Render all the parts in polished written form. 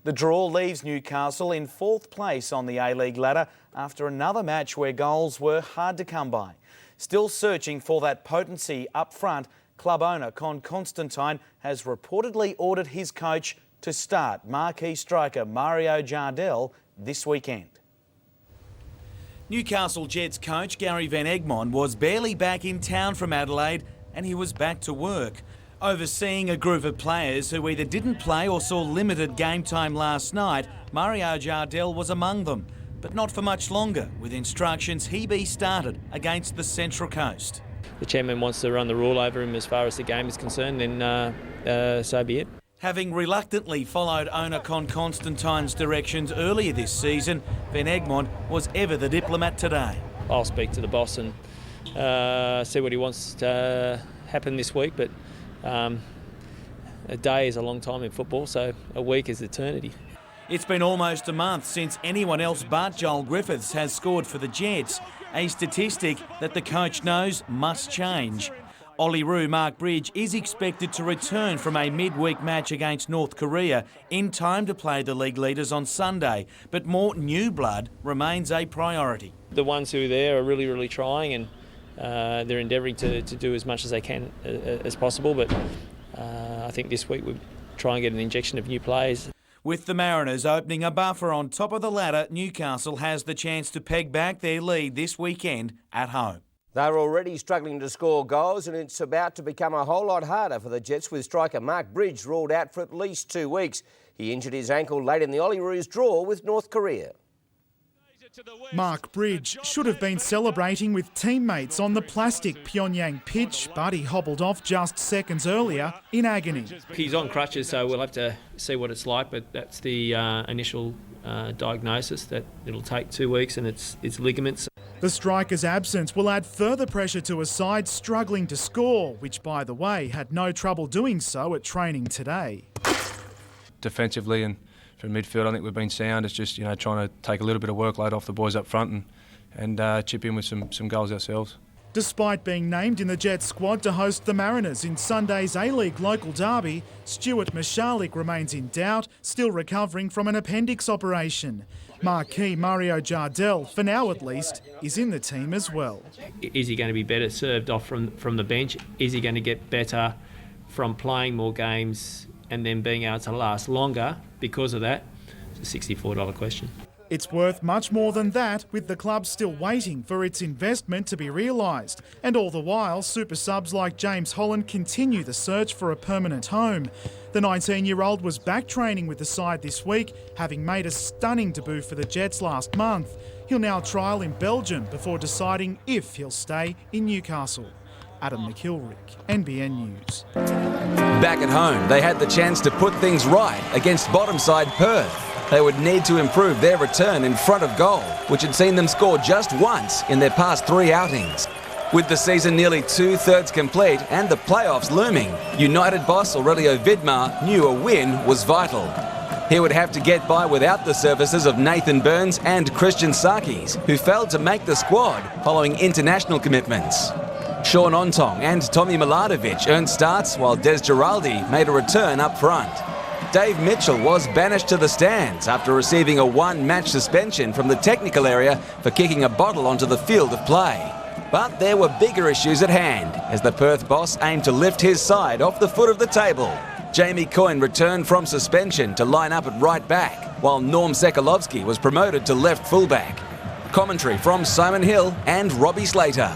The draw leaves Newcastle in 4th place on the A-League ladder after another match where goals were hard to come by. Still searching for that potency up front, club owner Con Constantine has reportedly ordered his coach to start marquee striker Mario Jardel this weekend. Newcastle Jets coach Gary Van Egmond was barely back in town from Adelaide and he was back to work. Overseeing a group of players who either didn't play or saw limited game time last night, Mario Jardel was among them, but not for much longer, with instructions he be started against the Central Coast. The chairman wants to run the rule over him as far as the game is concerned, then so be it. Having reluctantly followed owner Con Constantine's directions earlier this season, Van Egmond was ever the diplomat today. I'll speak to the boss and see what he wants to happen this week, but a day is a long time in football, so a week is eternity. It's been almost a month since anyone else but Joel Griffiths has scored for the Jets, a statistic that the coach knows must change. Olyroos Mark Bridge is expected to return from a midweek match against North Korea in time to play the league leaders on Sunday, but more new blood remains a priority. The ones who are there are really trying, and they're endeavouring to do as much as they can as possible, but I think this week we'll try and get an injection of new players. With the Mariners opening a buffer on top of the ladder, Newcastle has the chance to peg back their lead this weekend at home. They're already struggling to score goals, and it's about to become a whole lot harder for the Jets with striker Mark Bridge ruled out for at least 2 weeks. He injured his ankle late in the Olyroos draw with North Korea. Mark Bridge should have been celebrating with teammates on the plastic Pyongyang pitch, but he hobbled off just seconds earlier in agony. He's on crutches, so we'll have to see what it's like, but that's the initial diagnosis, that it'll take 2 weeks, and it's ligaments. The striker's absence will add further pressure to a side struggling to score, which, by the way, had no trouble doing so at training today. Defensively and from midfield, I think we've been sound. It's just, trying to take a little bit of workload off the boys up front and chip in with some goals ourselves. Despite being named in the Jets squad to host the Mariners in Sunday's A-League local derby, Stuart Mishalik remains in doubt, still recovering from an appendix operation. Marquee Mario Jardel, for now at least, is in the team as well. Is he going to be better served off from the bench? Is he going to get better from playing more games and then being able to last longer because of that? It's a $64 question. It's worth much more than that, with the club still waiting for its investment to be realised. And all the while, super subs like James Holland continue the search for a permanent home. The 19-year-old was back training with the side this week, having made a stunning debut for the Jets last month. He'll now trial in Belgium before deciding if he'll stay in Newcastle. Adam McIlrick, NBN News. Back at home, they had the chance to put things right against bottom side Perth. They would need to improve their return in front of goal, which had seen them score just once in their past 3 outings. With the season nearly 2/3 complete and the playoffs looming, United boss Aurelio Vidmar knew a win was vital. He would have to get by without the services of Nathan Burns and Christian Sarkis, who failed to make the squad following international commitments. Sean Ontong and Tommy Miladovic earned starts, while Des Giraldi made a return up front. Dave Mitchell was banished to the stands after receiving a 1-match suspension from the technical area for kicking a bottle onto the field of play. But there were bigger issues at hand as the Perth boss aimed to lift his side off the foot of the table. Jamie Coyne returned from suspension to line up at right back, while Norm Sekalovsky was promoted to left fullback. Commentary from Simon Hill and Robbie Slater.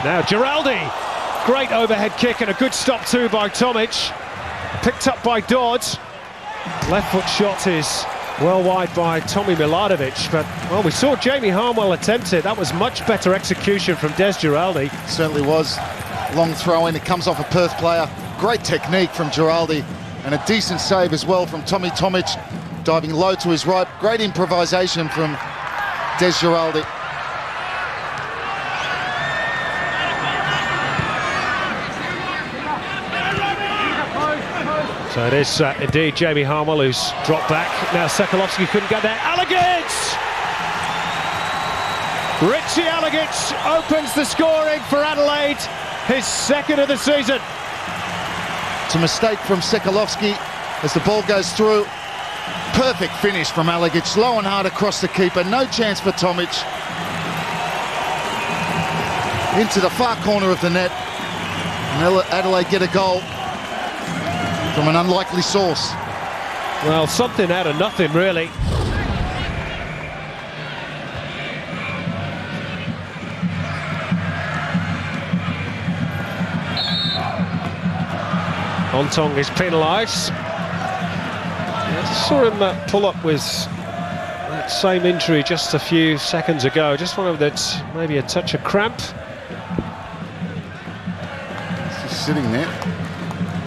Now Giraldi, great overhead kick and a good stop too by Tomic. Picked up by Dodd. Left foot shot is well wide by Tommy Miladovic, but well, we saw Jamie Harmwell attempt it. That was much better execution from Des Giraldi. Certainly was. Long throw in, it comes off a Perth player. Great technique from Giraldi and a decent save as well from Tommy Tomic, diving low to his right. Great improvisation from Des Giraldi. So it is indeed Jamie Harmwell who's dropped back. Now Sekalovsky couldn't get there. Allegit! Richie Allegit opens the scoring for Adelaide, his second of the season. It's a mistake from Sekalovsky. as the ball goes through. Perfect finish from Alagic, low and hard across the keeper, no chance for Tomic. Into the far corner of the net, and Adelaide get a goal from an unlikely source. Well, something out of nothing, really. Ontong is penalised. I saw him pull up with that same injury just a few seconds ago. Just wonder if that's maybe a touch of cramp. He's just sitting there.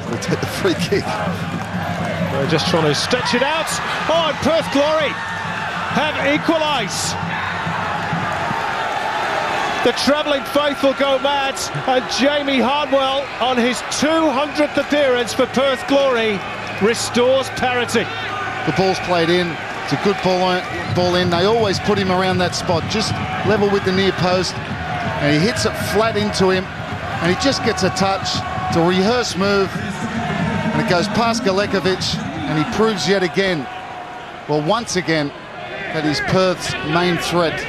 They'll take the free kick. They're just trying to stretch it out. Oh, and Perth Glory have equalised. The travelling faithful go mad, and Jamie Hardwell, on his 200th appearance for Perth Glory, restores parity. The ball's played in. It's a good ball in. They always put him around that spot, just level with the near post, and he hits it flat into him, and he just gets a touch. It's a rehearsed move, and it goes past Galekovic, and he proves yet again, well, once again, that he's Perth's main threat.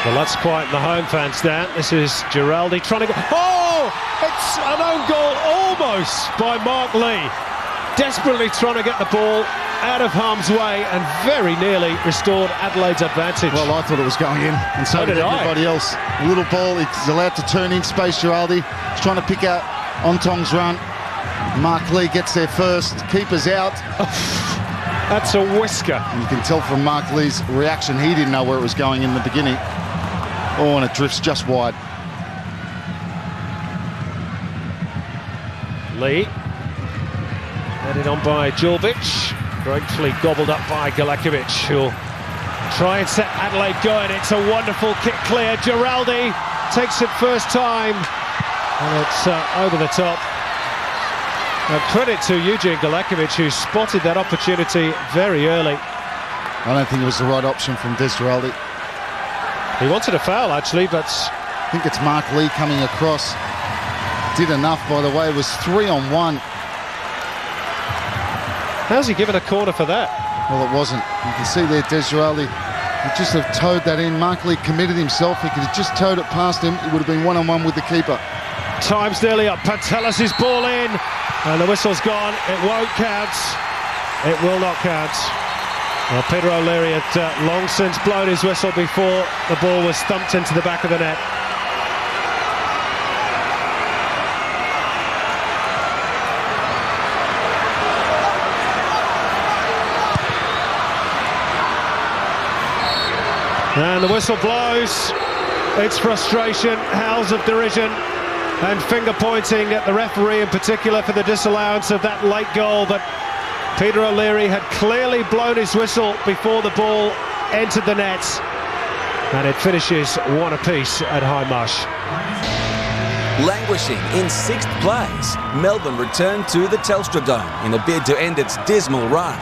Well, let's quieten the home fans down. This is Giraldi trying to go. Oh! It's an own goal almost by Mark Lee. Desperately trying to get the ball out of harm's way and very nearly restored Adelaide's advantage. Well, I thought it was going in, and so did everybody else. A little ball, he's allowed to turn in space, Giraldi. He's trying to pick out Ontong's run. Mark Lee gets there first. Keeper's out. That's a whisker. And you can tell from Mark Lee's reaction, he didn't know where it was going in the beginning. Oh, and it drifts just wide. Lee. Headed on by Julbic. Gratefully gobbled up by Galekovic, who'll try and set Adelaide going. It's a wonderful kick clear. Giraldi takes it first time, and it's over the top. Credit to Eugene Galekovic, who spotted that opportunity very early. I don't think it was the right option from Des Giraldi. He wanted a foul, actually, but I think it's Mark Lee coming across. Did enough, by the way. It was 3-on-1. How's he given a corner for that? Well, it wasn't. You can see there Des Giraldi would just have towed that in. Mark Lee committed himself. He could have just towed it past him. It would have been one-on-one with the keeper. Time's nearly up. Pantelis' ball in, and the whistle's gone. It won't count. It will not count. Well, Peter O'Leary had long since blown his whistle before the ball was thumped into the back of the net. And the whistle blows. It's frustration, howls of derision, and finger pointing at the referee in particular for the disallowance of that late goal. But Peter O'Leary had clearly blown his whistle before the ball entered the net, and it finishes one apiece at High Marsh. Languishing in 6th place, Melbourne returned to the Telstra Dome in a bid to end its dismal run.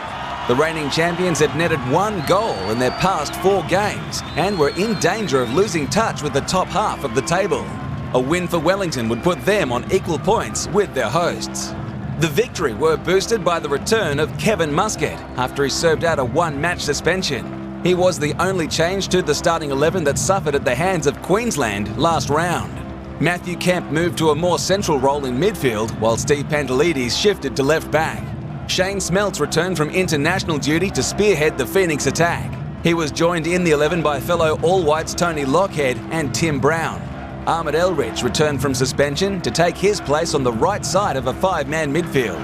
The reigning champions had netted 1 goal in their past 4 games and were in danger of losing touch with the top half of the table. A win for Wellington would put them on equal points with their hosts. The victory were boosted by the return of Kevin Muscat after he served out a 1-match suspension. He was the only change to the starting 11 that suffered at the hands of Queensland last round. Matthew Kemp moved to a more central role in midfield while Steve Pantelides shifted to left back. Shane Smeltz returned from international duty to spearhead the Phoenix attack. He was joined in the 11 by fellow All-Whites Tony Lockhead and Tim Brown. Ahmed Elridge returned from suspension to take his place on the right side of a 5-man midfield.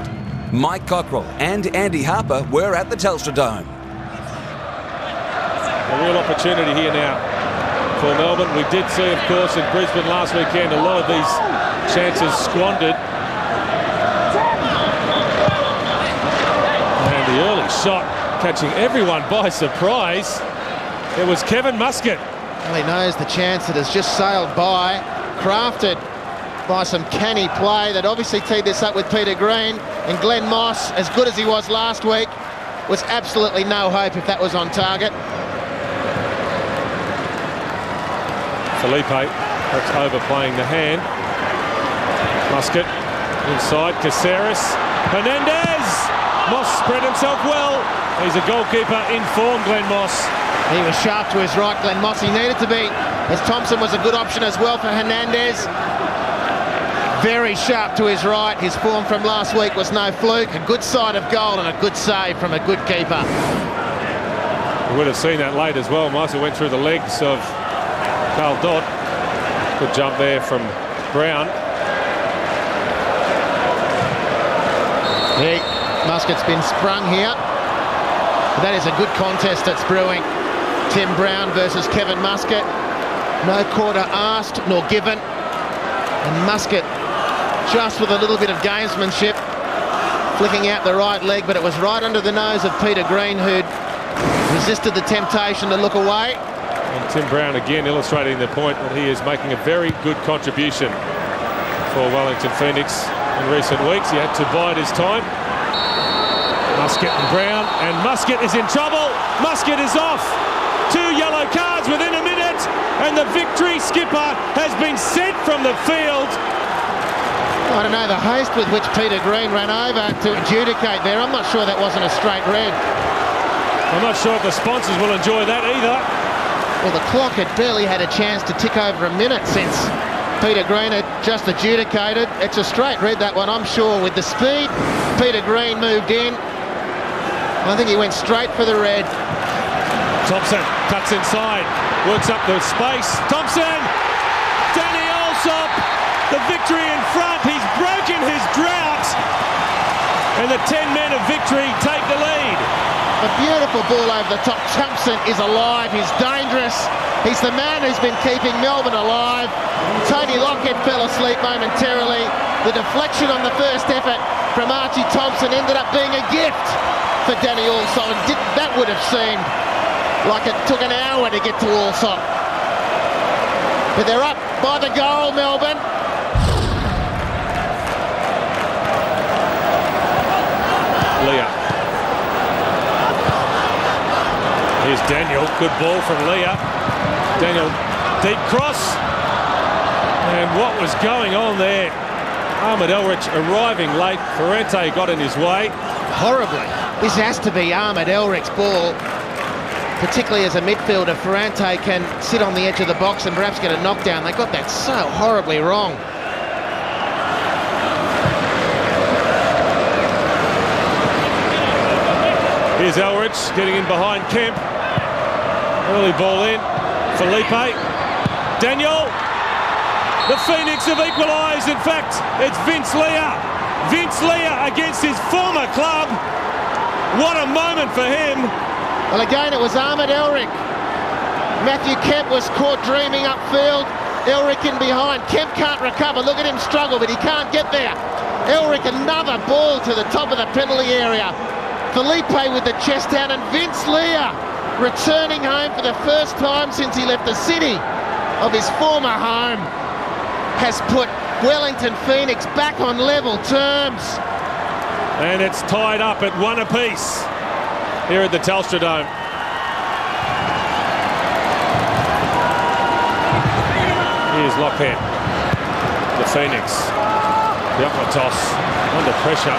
Mike Cockrell and Andy Harper were at the Telstra Dome. A real opportunity here now for Melbourne. We did see, of course, in Brisbane last weekend, a lot of these chances squandered. And the early shot catching everyone by surprise. It was Kevin Muscat. Well, he knows the chance that has just sailed by, crafted by some canny play that obviously teed this up with Peter Green. And Glenn Moss, as good as he was last week, was absolutely no hope if that was on target. Felipe, that's overplaying the hand. Muscat inside, Caceres, Hernandez. Moss spread himself well. He's a goalkeeper in form, Glenn Moss. He was sharp to his right, Glenn Moss. He needed to be, as Thompson was a good option as well for Hernandez. Very sharp to his right. His form from last week was no fluke. A good side of goal and a good save from a good keeper. We would have seen that late as well. Moss went through the legs of Carl Dodd. Good jump there from Brown. Muscat's been sprung here. That is a good contest that's brewing. Tim Brown versus Kevin Muscat. No quarter asked nor given. And Muscat just with a little bit of gamesmanship, flicking out the right leg, but it was right under the nose of Peter Green, who'd resisted the temptation to look away. And Tim Brown again illustrating the point that he is making a very good contribution for Wellington Phoenix in recent weeks. He had to bide his time. Muscat and Brown, and Muscat is in trouble. Muscat is off. 2 yellow cards within a minute, and the victory skipper has been sent from the field. I don't know, the haste with which Peter Green ran over to adjudicate there, I'm not sure that wasn't a straight red. I'm not sure if the sponsors will enjoy that either. Well, the clock had barely had a chance to tick over a minute since Peter Green had just adjudicated. It's a straight red, that one, I'm sure. With the speed Peter Green moved in, I think he went straight for the red. Thompson cuts inside, works up the space. Thompson! Danny Allsop! The victory in front. He's broken his drought. And the 10 men of victory take the lead. A beautiful ball over the top. Thompson is alive. He's dangerous. He's the man who's been keeping Melbourne alive. Tony Lockett fell asleep momentarily. The deflection on the first effort from Archie Thompson ended up being a gift for Danny Allsop. And that would have seemed like it took an hour to get to Allsop. But they're up by the goal, Melbourne. Leah. Here's Daniel. Good ball from Leah. Daniel, deep cross. And what was going on there? Ahmed Elrich arriving late. Ferrante got in his way. Horribly. This has to be Ahmed Elrich's ball, particularly as a midfielder. Ferrante can sit on the edge of the box and perhaps get a knockdown. They got that so horribly wrong. Here's Elrich getting in behind Kemp. Early ball in. Felipe. Daniel. The Phoenix have equalised. In fact, it's Vince Leah. Vince Leah against his former club. What a moment for him. Well, again, it was Ahmed Elrich. Matthew Kemp was caught dreaming upfield. Elrich in behind. Kemp can't recover. Look at him struggle, but he can't get there. Elrich, another ball to the top of the penalty area. Felipe with the chest down, and Vince Leah returning home for the first time since he left the city of his former home has put Wellington Phoenix back on level terms. And it's tied up at 1 apiece here at the Telstra Dome. Here's Lockhead. The Phoenix. The upward toss under pressure.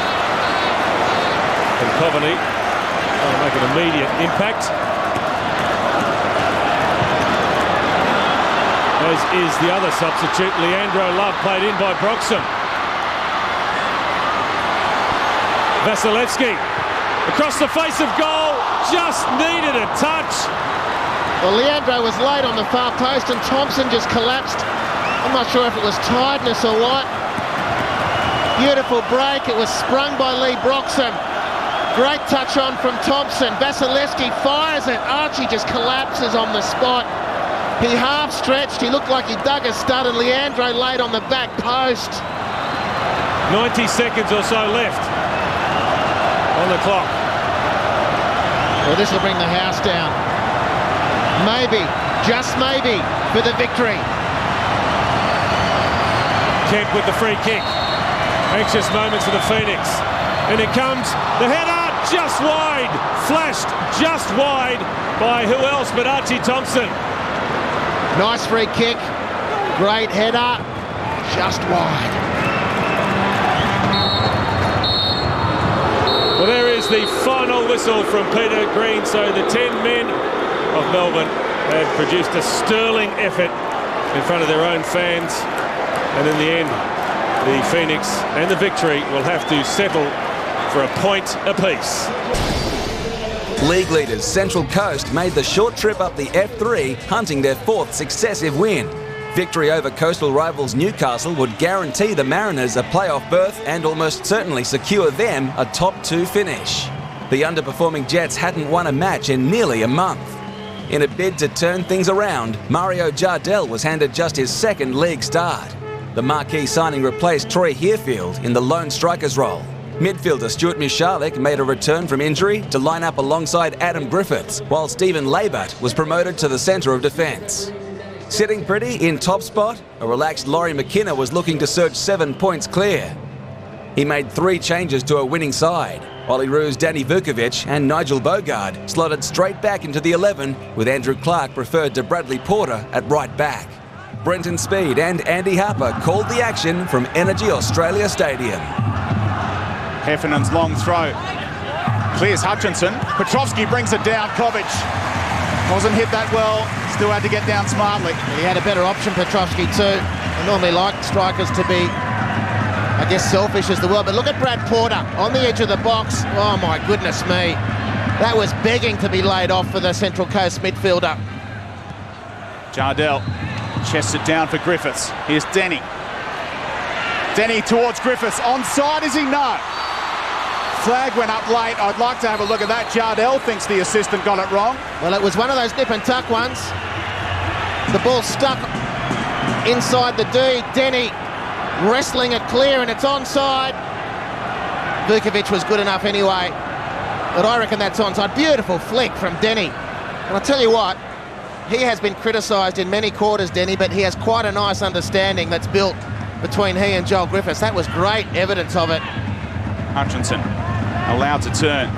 And Coveney will make an immediate impact. As is the other substitute, Leandro Love, played in by Broxham. Vasilevsky across the face of goal, just needed a touch. Well, Leandro was late on the far post and Thompson just collapsed. I'm not sure if it was tiredness or what. Beautiful break. It was sprung by Lee Broxham. Great touch on from Thompson. Vasilevsky fires it. Archie just collapses on the spot. He half stretched. He looked like he dug a stud, and Leandro laid on the back post. 90 seconds or so left on the clock. Well, this will bring the house down. Maybe, just maybe, for the victory. Kemp with the free kick. Anxious moments for the Phoenix. And it comes, the header just wide. Flashed just wide by who else but Archie Thompson. Nice free kick. Great header. Just wide. the final whistle from Peter Green. So the 10 men of Melbourne have produced a sterling effort in front of their own fans. And in the end, the Phoenix and the Victory will have to settle for a point apiece. League leaders Central Coast made the short trip up the F3, hunting their 4th successive win. Victory over coastal rivals Newcastle would guarantee the Mariners a playoff berth and almost certainly secure them a top 2 finish. The underperforming Jets hadn't won a match in nearly a month. In a bid to turn things around, Mario Jardel was handed just his 2nd league start. The marquee signing replaced Troy Hearfield in the lone striker's role. Midfielder Stuart Michalik made a return from injury to line up alongside Adam Griffiths, while Stephen Labert was promoted to the centre of defence. Sitting pretty in top spot, a relaxed Laurie McKenna was looking to surge 7 points clear. He made 3 changes to a winning side. Olyroos Danny Vukovic and Nigel Bogard slotted straight back into the 11, with Andrew Clark preferred to Bradley Porter at right back. Brenton Speed and Andy Harper called the action from Energy Australia Stadium. Heffernan's long throw. Clears Hutchinson. Petrovski brings it down. Kovic wasn't hit that well. Still had to get down smartly. He had a better option, Petrovski, too. I normally like strikers to be, I guess, selfish as the world. But look at Brad Porter on the edge of the box. Oh, my goodness me. That was begging to be laid off for the Central Coast midfielder. Jardel chests it down for Griffiths. Here's Denny. Denny towards Griffiths. Onside, is he? No. Flag went up late. I'd like to have a look at that. Jardel thinks the assistant got it wrong. Well, it was one of those nip and tuck ones. The ball stuck inside the D. Denny wrestling it clear, and it's onside. Vukovic was good enough anyway, but I reckon that's onside. Beautiful flick from Denny. And I'll tell you what, he has been criticised in many quarters, Denny, but he has quite a nice understanding that's built between he and Joel Griffiths. That was great evidence of it. Hutchinson allowed to turn.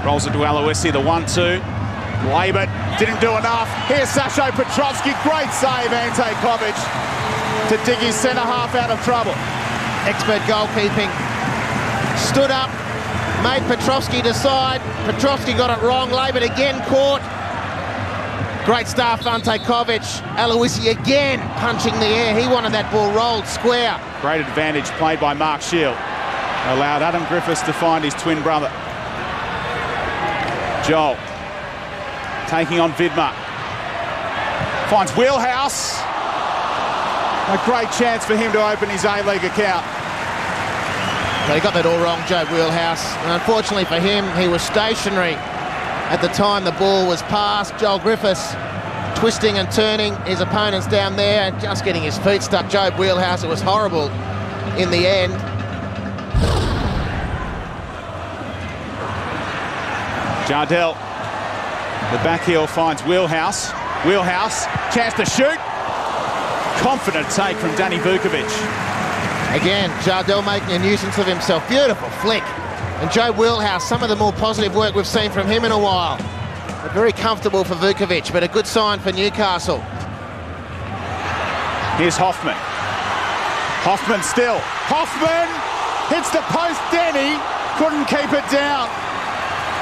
Rolls it to Aloisi, the 1-2. Labert didn't do enough. Here's Sasho Petrovski. Great save, Ante Kovic, to dig his centre half out of trouble. Expert goalkeeping. Stood up, made Petrovski decide. Petrovski got it wrong. Labert again caught. Great start for Ante Kovic. Aloisi again punching the air. He wanted that ball rolled square. Great advantage played by Mark Shield. Allowed Adam Griffiths to find his twin brother. Joel taking on Vidmar. Finds Wheelhouse. A great chance for him to open his A-League account. But he got that all wrong, Joe Wheelhouse. And unfortunately for him, he was stationary at the time the ball was passed. Joel Griffiths twisting and turning his opponents down there, just getting his feet stuck. Joe Wheelhouse, it was horrible in the end. Jardel, the back heel finds Wheelhouse. Wheelhouse, chance to shoot. Confident take from Danny Vukovic. Again, Jardel making a nuisance of himself. Beautiful flick. And Joe Wheelhouse, some of the more positive work we've seen from him in a while. But very comfortable for Vukovic, but a good sign for Newcastle. Here's Hoffman. Hoffman still. Hoffman hits the post. Denny couldn't keep it down.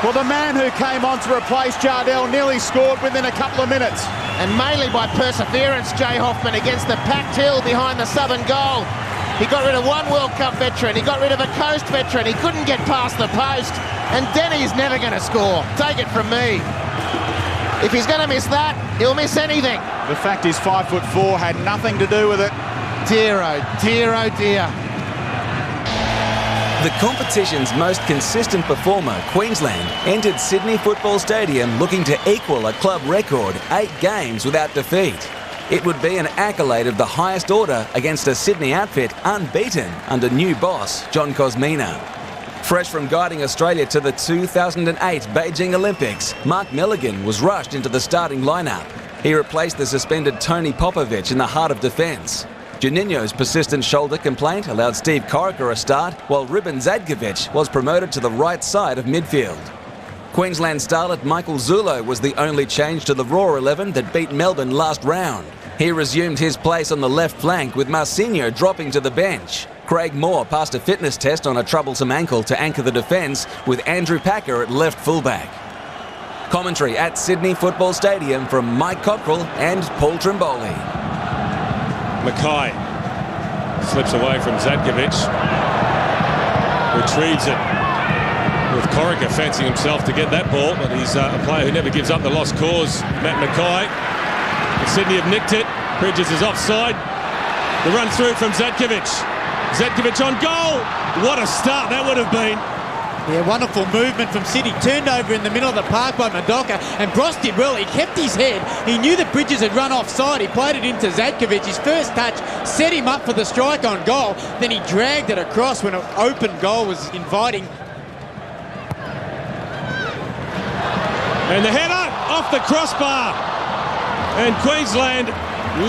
Well, the man who came on to replace Jardel nearly scored within a couple of minutes. And mainly by perseverance, Jay Hoffman, against the packed hill behind the southern goal. He got rid of one World Cup veteran. He got rid of a Coast veteran. He couldn't get past the post. And Denny's never going to score. Take it from me. If he's going to miss that, he'll miss anything. The fact is 5'4" had nothing to do with it. Dear, oh dear, oh dear. The competition's most consistent performer, Queensland, entered Sydney Football Stadium looking to equal a club record 8 games without defeat. It would be an accolade of the highest order against a Sydney outfit unbeaten under new boss John Kosmina. Fresh from guiding Australia to the 2008 Beijing Olympics, Mark Milligan was rushed into the starting lineup. He replaced the suspended Tony Popovich in the heart of defence. Juninho's persistent shoulder complaint allowed Steve Corica a start, while Ruben Zadkovic was promoted to the right side of midfield. Queensland starlet Michael Zulo was the only change to the Raw 11 that beat Melbourne last round. He resumed his place on the left flank with Marcinho dropping to the bench. Craig Moore passed a fitness test on a troublesome ankle to anchor the defence, with Andrew Packer at left fullback. Commentary at Sydney Football Stadium from Mike Cockrell and Paul Trimboli. Mackay slips away from Zadkovic, retrieves it with Corica fancying himself to get that ball, but he's a player who never gives up the lost cause. Matt Mackay. And Sydney have nicked it. Bridges is offside. The run through from Zadkovic. Zadkovic on goal. What a start that would have been. Yeah, wonderful movement from Sydney. Turned over in the middle of the park by Madoka, and Bross did well. He kept his head. He knew that Bridges had run offside. He played it into Zadkovic. His first touch set him up for the strike on goal. Then he dragged it across when an open goal was inviting. And the header off the crossbar. And Queensland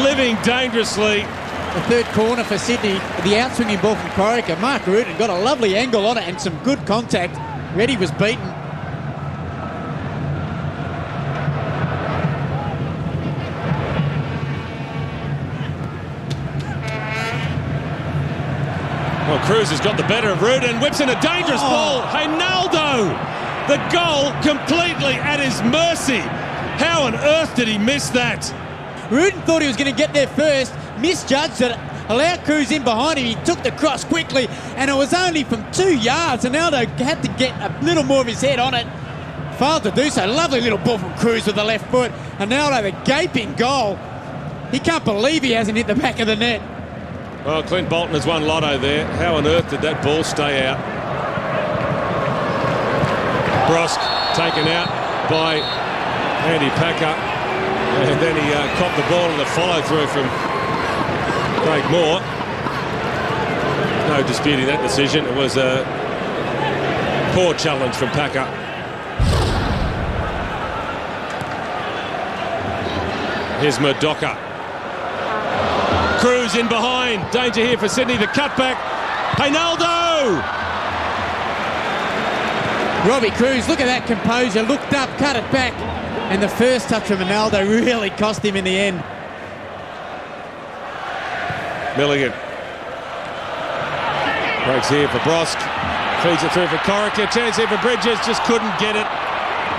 living dangerously. The third corner for Sydney, the outswinging ball from Corica. Mark Rudin got a lovely angle on it and some good contact. Reddy was beaten. Well, Cruz has got the better of Rudin, whips in a dangerous ball. Hinaldo, the goal completely at his mercy. How on earth did he miss that? Rudin thought he was going to get there first, misjudged it, allowed Cruz in behind him. He took the cross quickly, and it was only from 2 yards. Hinaldo had to get a little more of his head on it. Failed to do so. Lovely little ball from Cruz with the left foot. Hinaldo, the gaping goal. He can't believe he hasn't hit the back of the net. Well, Clint Bolton has won lotto there. How on earth did that ball stay out? Brosk taken out by Andy Packer. And then he copped the ball in the follow-through from Craig Moore. No disputing that decision. It was a poor challenge from Packer. Here's Murdoka. Cruz in behind. Danger here for Sydney. The cutback. Hinaldo! Robbie Cruz, look at that composure. Looked up, cut it back. And the first touch from Hinaldo really cost him in the end. Milligan. Breaks here for Brosk. Feeds it through for Corica. Chance here for Bridges. Just couldn't get it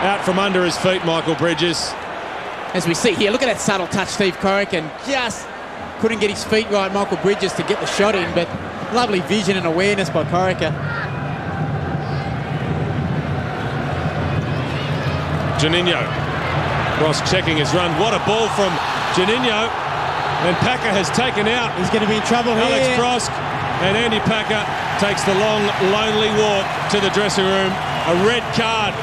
out from under his feet, Michael Bridges. As we see here, look at that subtle touch, Steve Corica, and just couldn't get his feet right, Michael Bridges, to get the shot in, but lovely vision and awareness by Corica. Juninho. Brosk checking his run. What a ball from Juninho. And Packer has taken out. He's going to be in trouble Alex here. Brosk. And Andy Packer takes the long, lonely walk to the dressing room. A red card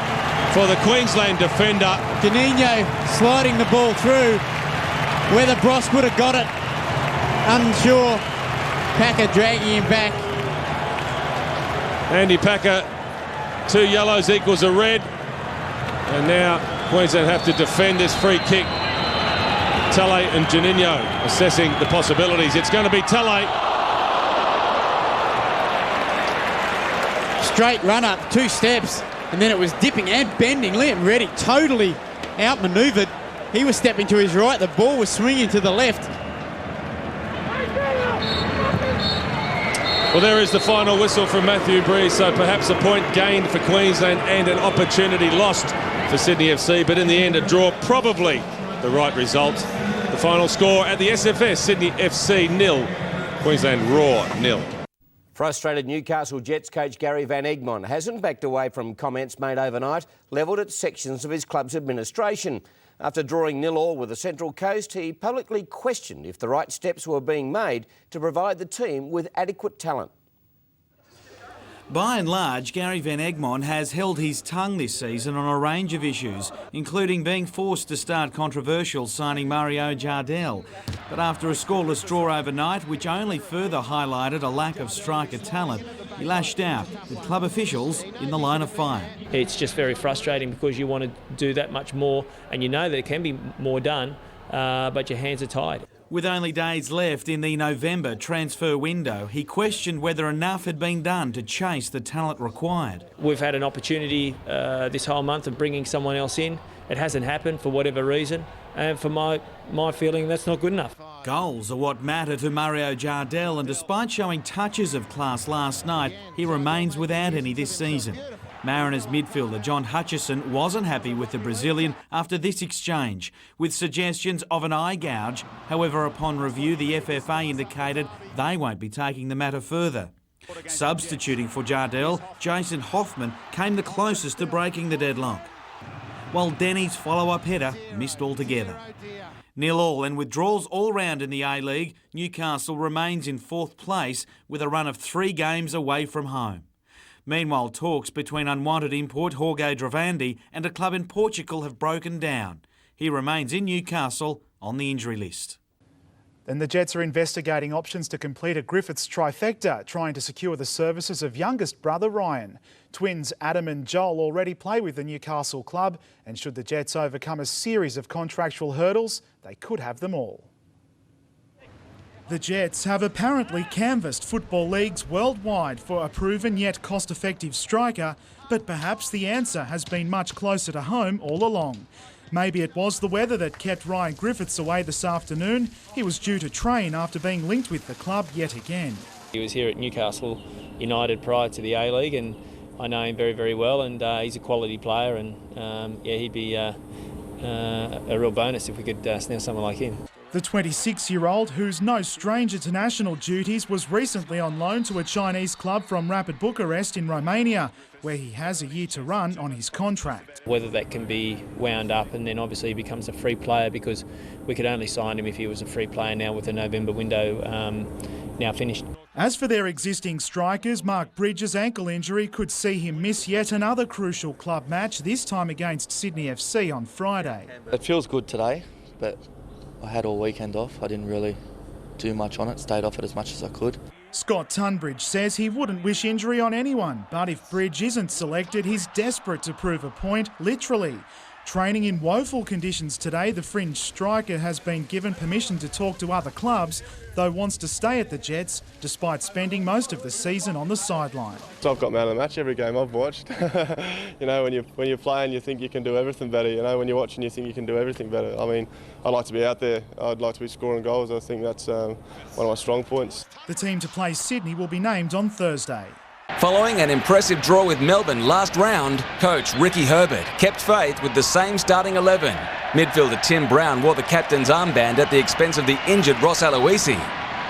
for the Queensland defender. Juninho sliding the ball through. Whether Brosk would have got it, unsure. Packer dragging him back. Andy Packer, 2 yellows equals a red. And now Queensland have to defend this free kick. Tele and Juninho assessing the possibilities. It's going to be Tele. Straight run up, 2 steps, and then it was dipping and bending. Liam Reddy totally outmanoeuvred. He was stepping to his right. The ball was swinging to the left. Well, there is the final whistle from Matthew Breeze, so perhaps a point gained for Queensland and an opportunity lost for Sydney FC, but in the end a draw, probably the right result. The final score at the SFS, Sydney FC 0, Queensland Raw 0. Frustrated Newcastle Jets coach Gary Van Egmond hasn't backed away from comments made overnight levelled at sections of his club's administration. After drawing 0-0 with the Central Coast, he publicly questioned if the right steps were being made to provide the team with adequate talent. By and large, Gary Van Egmond has held his tongue this season on a range of issues, including being forced to start controversial signing Mario Jardel. But after a scoreless draw overnight, which only further highlighted a lack of striker talent, he lashed out with club officials in the line of fire. It's just very frustrating because you want to do that much more, and you know that it can be more done, but your hands are tied. With only days left in the November transfer window, he questioned whether enough had been done to chase the talent required. We've had an opportunity this whole month of bringing someone else in. It hasn't happened for whatever reason, and for my feeling, that's not good enough. Goals are what matter to Mario Jardel, and despite showing touches of class last night, he remains without any this season. Mariners midfielder John Hutchison wasn't happy with the Brazilian after this exchange, with suggestions of an eye gouge. However, upon review, the FFA indicated they won't be taking the matter further. Substituting for Jardel, Jason Hoffman came the closest to breaking the deadlock, while Denny's follow-up header missed altogether. 0-0 and withdrawals all round in the A-League, Newcastle remains in 4th place with a run of 3 games away from home. Meanwhile, talks between unwanted import Jorge Dravandi and a club in Portugal have broken down. He remains in Newcastle on the injury list. Then the Jets are investigating options to complete a Griffiths trifecta, trying to secure the services of youngest brother Ryan. Twins Adam and Joel already play with the Newcastle club, and should the Jets overcome a series of contractual hurdles, they could have them all. The Jets have apparently canvassed football leagues worldwide for a proven yet cost-effective striker, but perhaps the answer has been much closer to home all along. Maybe it was the weather that kept Ryan Griffiths away this afternoon. He was due to train after being linked with the club yet again. He was here at Newcastle United prior to the A-League, and I know him very, very well, and he's a quality player, and he'd be a real bonus if we could snare someone like him. The 26-year-old, who's no stranger to national duties, was recently on loan to a Chinese club from Rapid Bucharest in Romania, where he has a year to run on his contract. Whether that can be wound up and then obviously he becomes a free player, because we could only sign him if he was a free player now with the November window now finished. As for their existing strikers, Mark Bridges' ankle injury could see him miss yet another crucial club match, this time against Sydney FC on Friday. It feels good today, but I had all weekend off. I didn't really do much on it, stayed off it as much as I could. Scott Tunbridge says he wouldn't wish injury on anyone, but if Bridge isn't selected, he's desperate to prove a point, literally. Training in woeful conditions today, the fringe striker has been given permission to talk to other clubs, though wants to stay at the Jets despite spending most of the season on the sideline. I've got man of the match every game I've watched. You know, when you're playing, you think you can do everything better. You know, when you're watching, you think you can do everything better. I mean, I'd like to be out there. I'd like to be scoring goals. I think that's one of my strong points. The team to play Sydney will be named on Thursday. Following an impressive draw with Melbourne last round, coach Ricky Herbert kept faith with the same starting 11. Midfielder Tim Brown wore the captain's armband at the expense of the injured Ross Aloisi.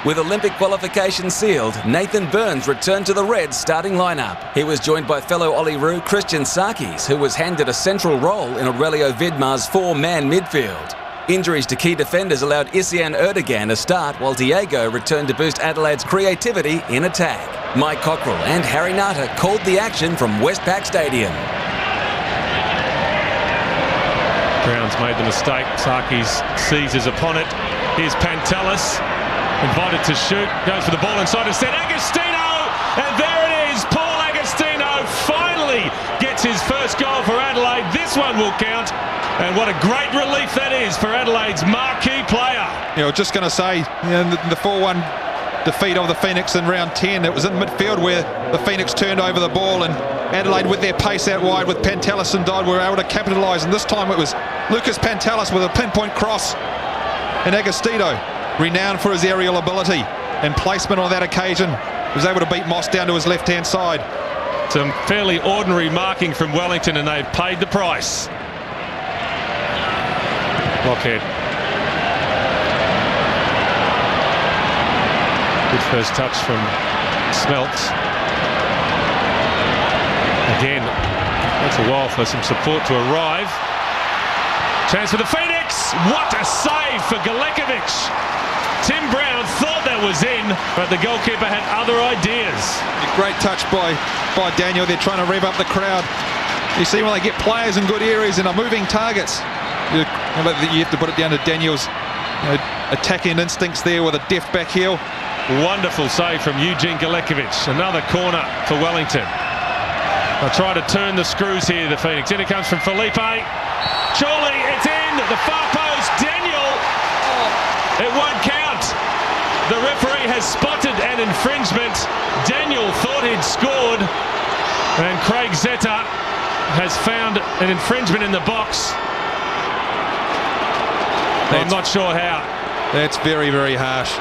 With Olympic qualification sealed, Nathan Burns returned to the Reds' starting lineup. He was joined by fellow Olyroos Christian Sarkis, who was handed a central role in Aurelio Vidmar's 4-man midfield. Injuries to key defenders allowed Isian Erdogan a start, while Diego returned to boost Adelaide's creativity in attack. Mike Cockrell and Harry Nata called the action from Westpac Stadium. Brown's made the mistake. Sarkis seizes upon it. Here's Pantelis, invited to shoot, goes for the ball inside instead. Agostino, and there it is. Paul Agostino finally gets his first goal for Adelaide. This one will count. And what a great relief that is for Adelaide's marquee player. You know, just going to say, you know, the 4-1 defeat of the Phoenix in round 10, it was in midfield where the Phoenix turned over the ball, and Adelaide with their pace out wide with Pantelis and Dodd were able to capitalise, and this time it was Lucas Pantelis with a pinpoint cross, and Agostino, renowned for his aerial ability and placement on that occasion, was able to beat Moss down to his left-hand side. Some fairly ordinary marking from Wellington, and they've paid the price. Lockhead. Good first touch from Smelts. Again, takes a while for some support to arrive. Chance for the Phoenix. What a save for Galekovic. Tim Brown thought that was in, but the goalkeeper had other ideas. A great touch by Daniel. They're trying to rev up the crowd. You see when they get players in good areas and are moving targets, you have to put it down to Daniel's attacking instincts there with a deft back heel. Wonderful save from Eugene Galekovic. Another corner for Wellington. They'll try to turn the screws here, the Phoenix. In it comes from Felipe. Surely it's in. The far post. Daniel. It won't count. The referee has spotted an infringement. Daniel thought he'd scored. And Craig Zeta has found an infringement in the box. I'm not sure how. That's very, very harsh.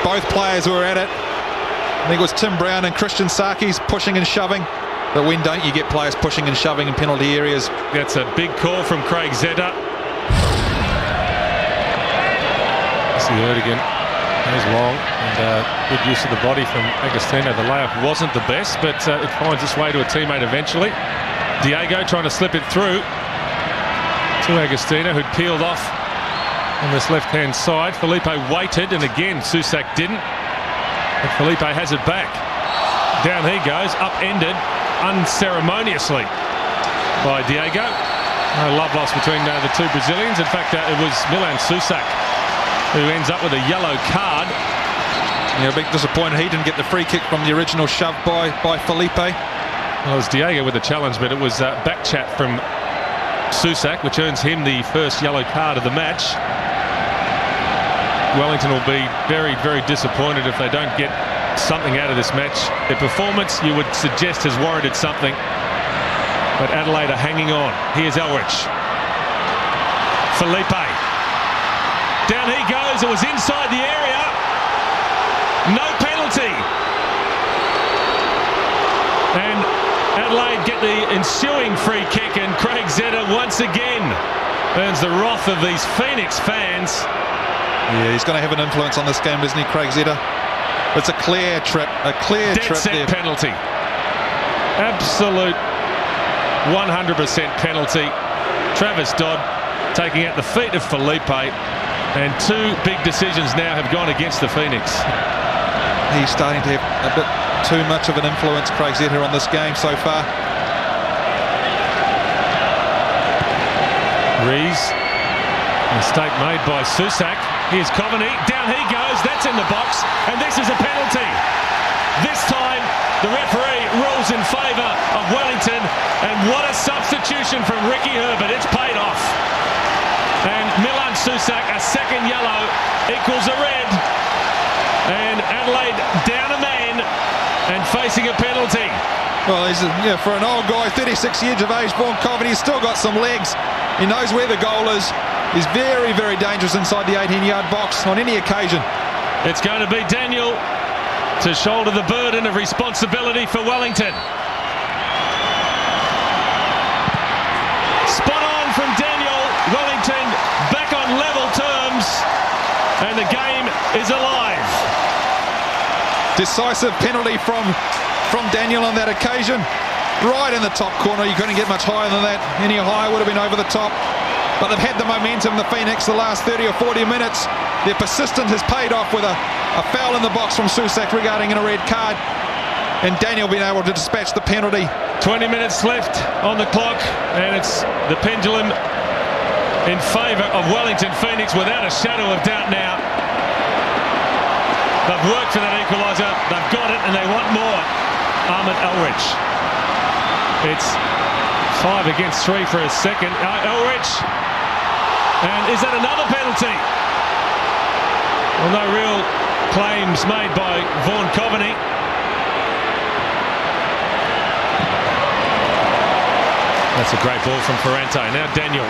Both players were at it. I think it was Tim Brown and Christian Sakis pushing and shoving. But when don't you get players pushing and shoving in penalty areas? That's a big call from Craig Zeta. See Erdogan. Goes long and good use of the body from Agostino. The layup wasn't the best, but it finds its way to a teammate eventually. Diego trying to slip it through to Agostino, who'd peeled off on this left-hand side. Felipe waited, and again Susak didn't. But Felipe has it back. Down he goes, upended unceremoniously by Diego. No love lost between the two Brazilians. In fact, it was Milan Susak who ends up with a yellow card. Yeah, a big disappointment he didn't get the free kick from the original shove by Felipe. Well, it was Diego with the challenge, but it was back chat from Susak, which earns him the first yellow card of the match. Wellington will be very, very disappointed if they don't get something out of this match. Their performance, you would suggest, has warranted something. But Adelaide are hanging on. Here's Elrich. Felipe. Down he goes. It was inside the area. No penalty. And Adelaide get the ensuing free kick, and Craig Zeta once again earns the wrath of these Phoenix fans. Yeah, he's going to have an influence on this game, isn't he, Craig Zeta? It's a clear trip, Dead set there. Penalty. Absolute 100% penalty. Travis Dodd taking out the feet of Felipe, and two big decisions now have gone against the Phoenix. He's starting to have a bit too much of an influence, Craig Zeta, on this game so far. Rees. Mistake made by Susak. Here's Coveney. Down he goes. That's in the box. And this is a penalty. This time, the referee rules in favour of Wellington. And what a substitution from Ricky Herbert. It's paid off. And Milan Susak, a second yellow, equals a red. And Adelaide down a man and facing a penalty. Well, for an old guy, 36 years of age, Vaughan Coveney, he's still got some legs. He knows where the goal is. He's very, very dangerous inside the 18-yard box on any occasion. It's going to be Daniel to shoulder the burden of responsibility for Wellington. Spot on from Daniel. Wellington back on level terms, and the game is alive. Decisive penalty from Daniel on that occasion. Right in the top corner. You couldn't get much higher than that. Any higher would have been over the top. But they've had the momentum, the Phoenix, the last 30 or 40 minutes. Their persistence has paid off with a foul in the box from Susak regarding a red card. And Daniel being able to dispatch the penalty. 20 minutes left on the clock, and it's the pendulum in favour of Wellington Phoenix without a shadow of doubt now. They've worked for that equaliser, they've got it, and they want more. Ahmed Elrich. It's 5 against 3 for a second. Elrich. And is that another penalty? Well, no real claims made by Vaughan Coveney. That's a great ball from Ferrante. Now Daniel.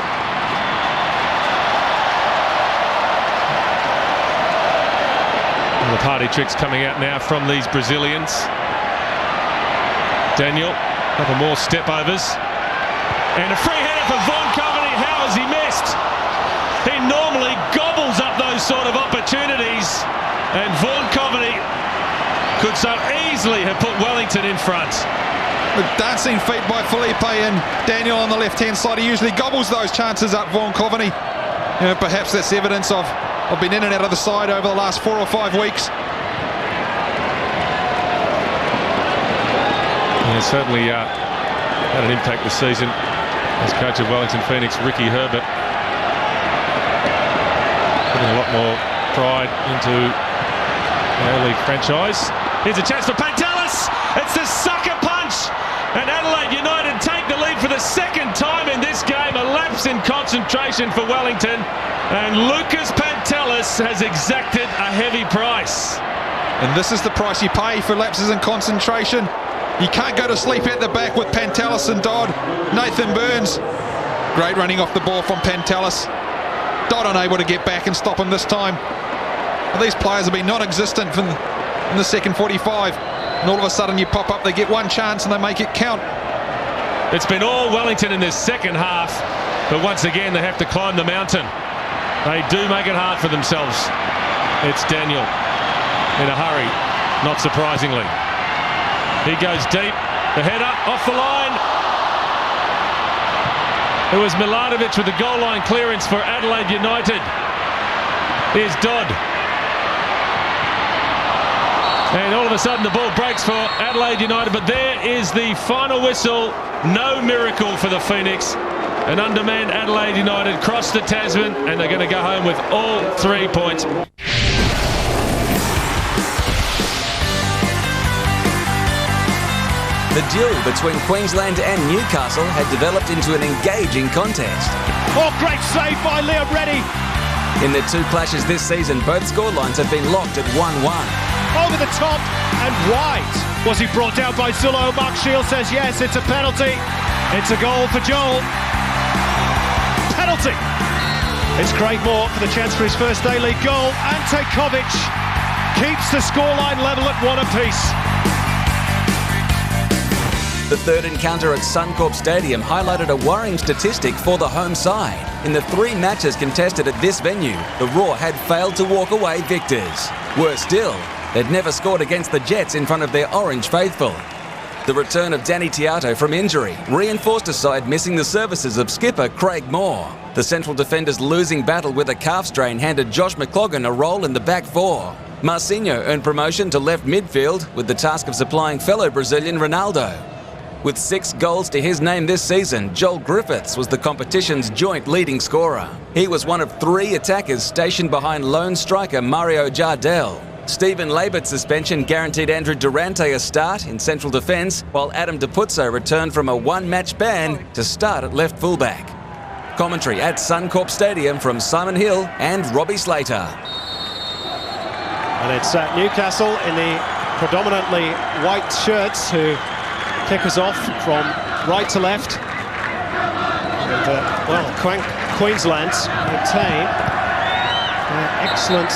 And the party tricks coming out now from these Brazilians. Daniel, a couple more step overs. And a free header for Vaughan Coveney. How has he missed? He normally gobbles up those sort of opportunities. And Vaughan Coveney could so easily have put Wellington in front. With dancing feet by Felipe and Daniel on the left-hand side. He usually gobbles those chances up, Vaughan Coveney. Perhaps that's evidence of being in and out of the side over the last 4 or 5 weeks. Yeah, certainly had an impact this season as coach of Wellington Phoenix, Ricky Herbert. Putting a lot more pride into the A-League franchise. Here's a chance for Pantelis. It's the sucker punch. And Adelaide United take the lead for the second time in this game. A lapse in concentration for Wellington. And Lucas Pantelis has exacted a heavy price. And this is the price you pay for lapses in concentration. You can't go to sleep at the back with Pantelis and Dodd. Nathan Burns. Great running off the ball from Pantelis. Dodd unable to get back and stop him this time. But these players have been non-existent in the second 45. And all of a sudden you pop up, they get one chance and they make it count. It's been all Wellington in this second half, but once again they have to climb the mountain. They do make it hard for themselves. It's Daniel in a hurry, not surprisingly. He goes deep, the header off the line. It was Milanovic with the goal line clearance for Adelaide United. Here's Dodd. And all of a sudden the ball breaks for Adelaide United, but there is the final whistle. No miracle for the Phoenix. An undermanned Adelaide United cross the Tasman, and they're going to go home with all 3 points. The duel between Queensland and Newcastle had developed into an engaging contest. Oh, great save by Liam Reddy. In their two clashes this season, both scorelines have been locked at 1-1. Over the top and wide. Was he brought down by Zullo? Mark Shields says yes, it's a penalty. It's a goal for Joel. Penalty. It's Craig Moore for the chance for his first A-League goal. Ante Kovic keeps the scoreline level at 1 apiece. The third encounter at Suncorp Stadium highlighted a worrying statistic for the home side. In the 3 matches contested at this venue, the Raw had failed to walk away victors. Worse still, they'd never scored against the Jets in front of their Orange faithful. The return of Danny Teato from injury reinforced a side missing the services of skipper Craig Moore. The central defender's losing battle with a calf strain handed Josh McLaughlin a role in the back four. Marcinho earned promotion to left midfield with the task of supplying fellow Brazilian Ronaldo. With 6 goals to his name this season, Joel Griffiths was the competition's joint leading scorer. He was one of 3 attackers stationed behind lone striker Mario Jardel. Stephen Labert's suspension guaranteed Andrew Durante a start in central defence, while Adam DePuzzo returned from a 1-match ban to start at left fullback. Commentary at Suncorp Stadium from Simon Hill and Robbie Slater. And it's Newcastle in the predominantly white shirts who kick us off from right to left. And, Queensland maintain excellent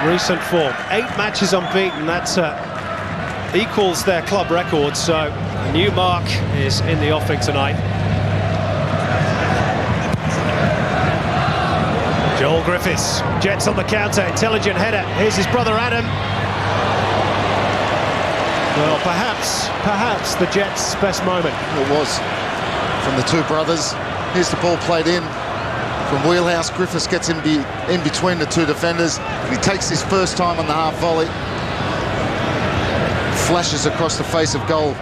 recent form. 8 matches unbeaten, that equals their club record, so a new mark is in the offing tonight. Joel Griffiths, Jets on the counter, intelligent header. Here's his brother Adam. Well, perhaps the Jets' best moment. It was from the 2 brothers. Here's the ball played in from wheelhouse. Griffiths gets in between the 2 defenders. He takes his first time on the half volley. Flashes across the face of goal.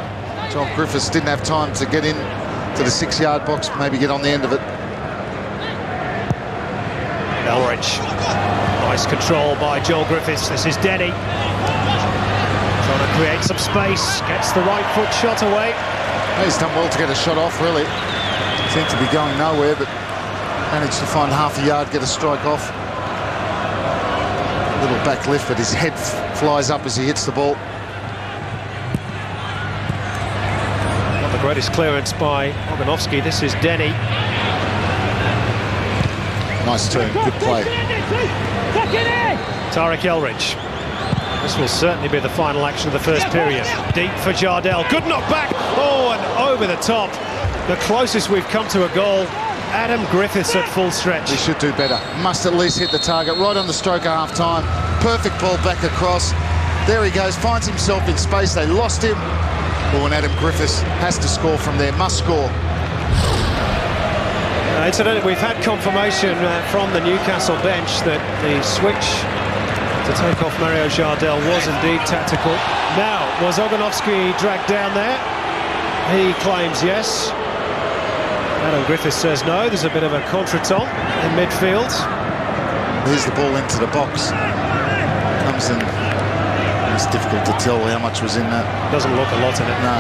Joel Griffiths didn't have time to get in to the 6-yard box, maybe get on the end of it. Elridge. Nice control by Joel Griffiths. This is Denny. Trying to create some space. Gets the right foot shot away. He's done well to get a shot off, really. Seemed to be going nowhere, but managed to find half a yard, get a strike off. A little back lift, but his head flies up as he hits the ball. Not the greatest clearance by Oganovsky. This is Denny. Nice turn, good play. Tarek Elridge. This will certainly be the final action of the first period. Deep for Jardel. Good knock back. Oh, and over the top. The closest we've come to a goal. Adam Griffiths at full stretch. He should do better. Must at least hit the target right on the stroke at half-time. Perfect ball back across. There he goes, finds himself in space. They lost him. Oh, and Adam Griffiths has to score from there. Must score. Incidentally, we've had confirmation from the Newcastle bench that the switch to take off Mario Jardel was indeed tactical. Now, was Oganovsky dragged down there? He claims yes. Adam Griffiths says no. There's a bit of a contretemps in midfield. Here's the ball into the box. Comes in. It's difficult to tell how much was in that. Doesn't look a lot in it. No.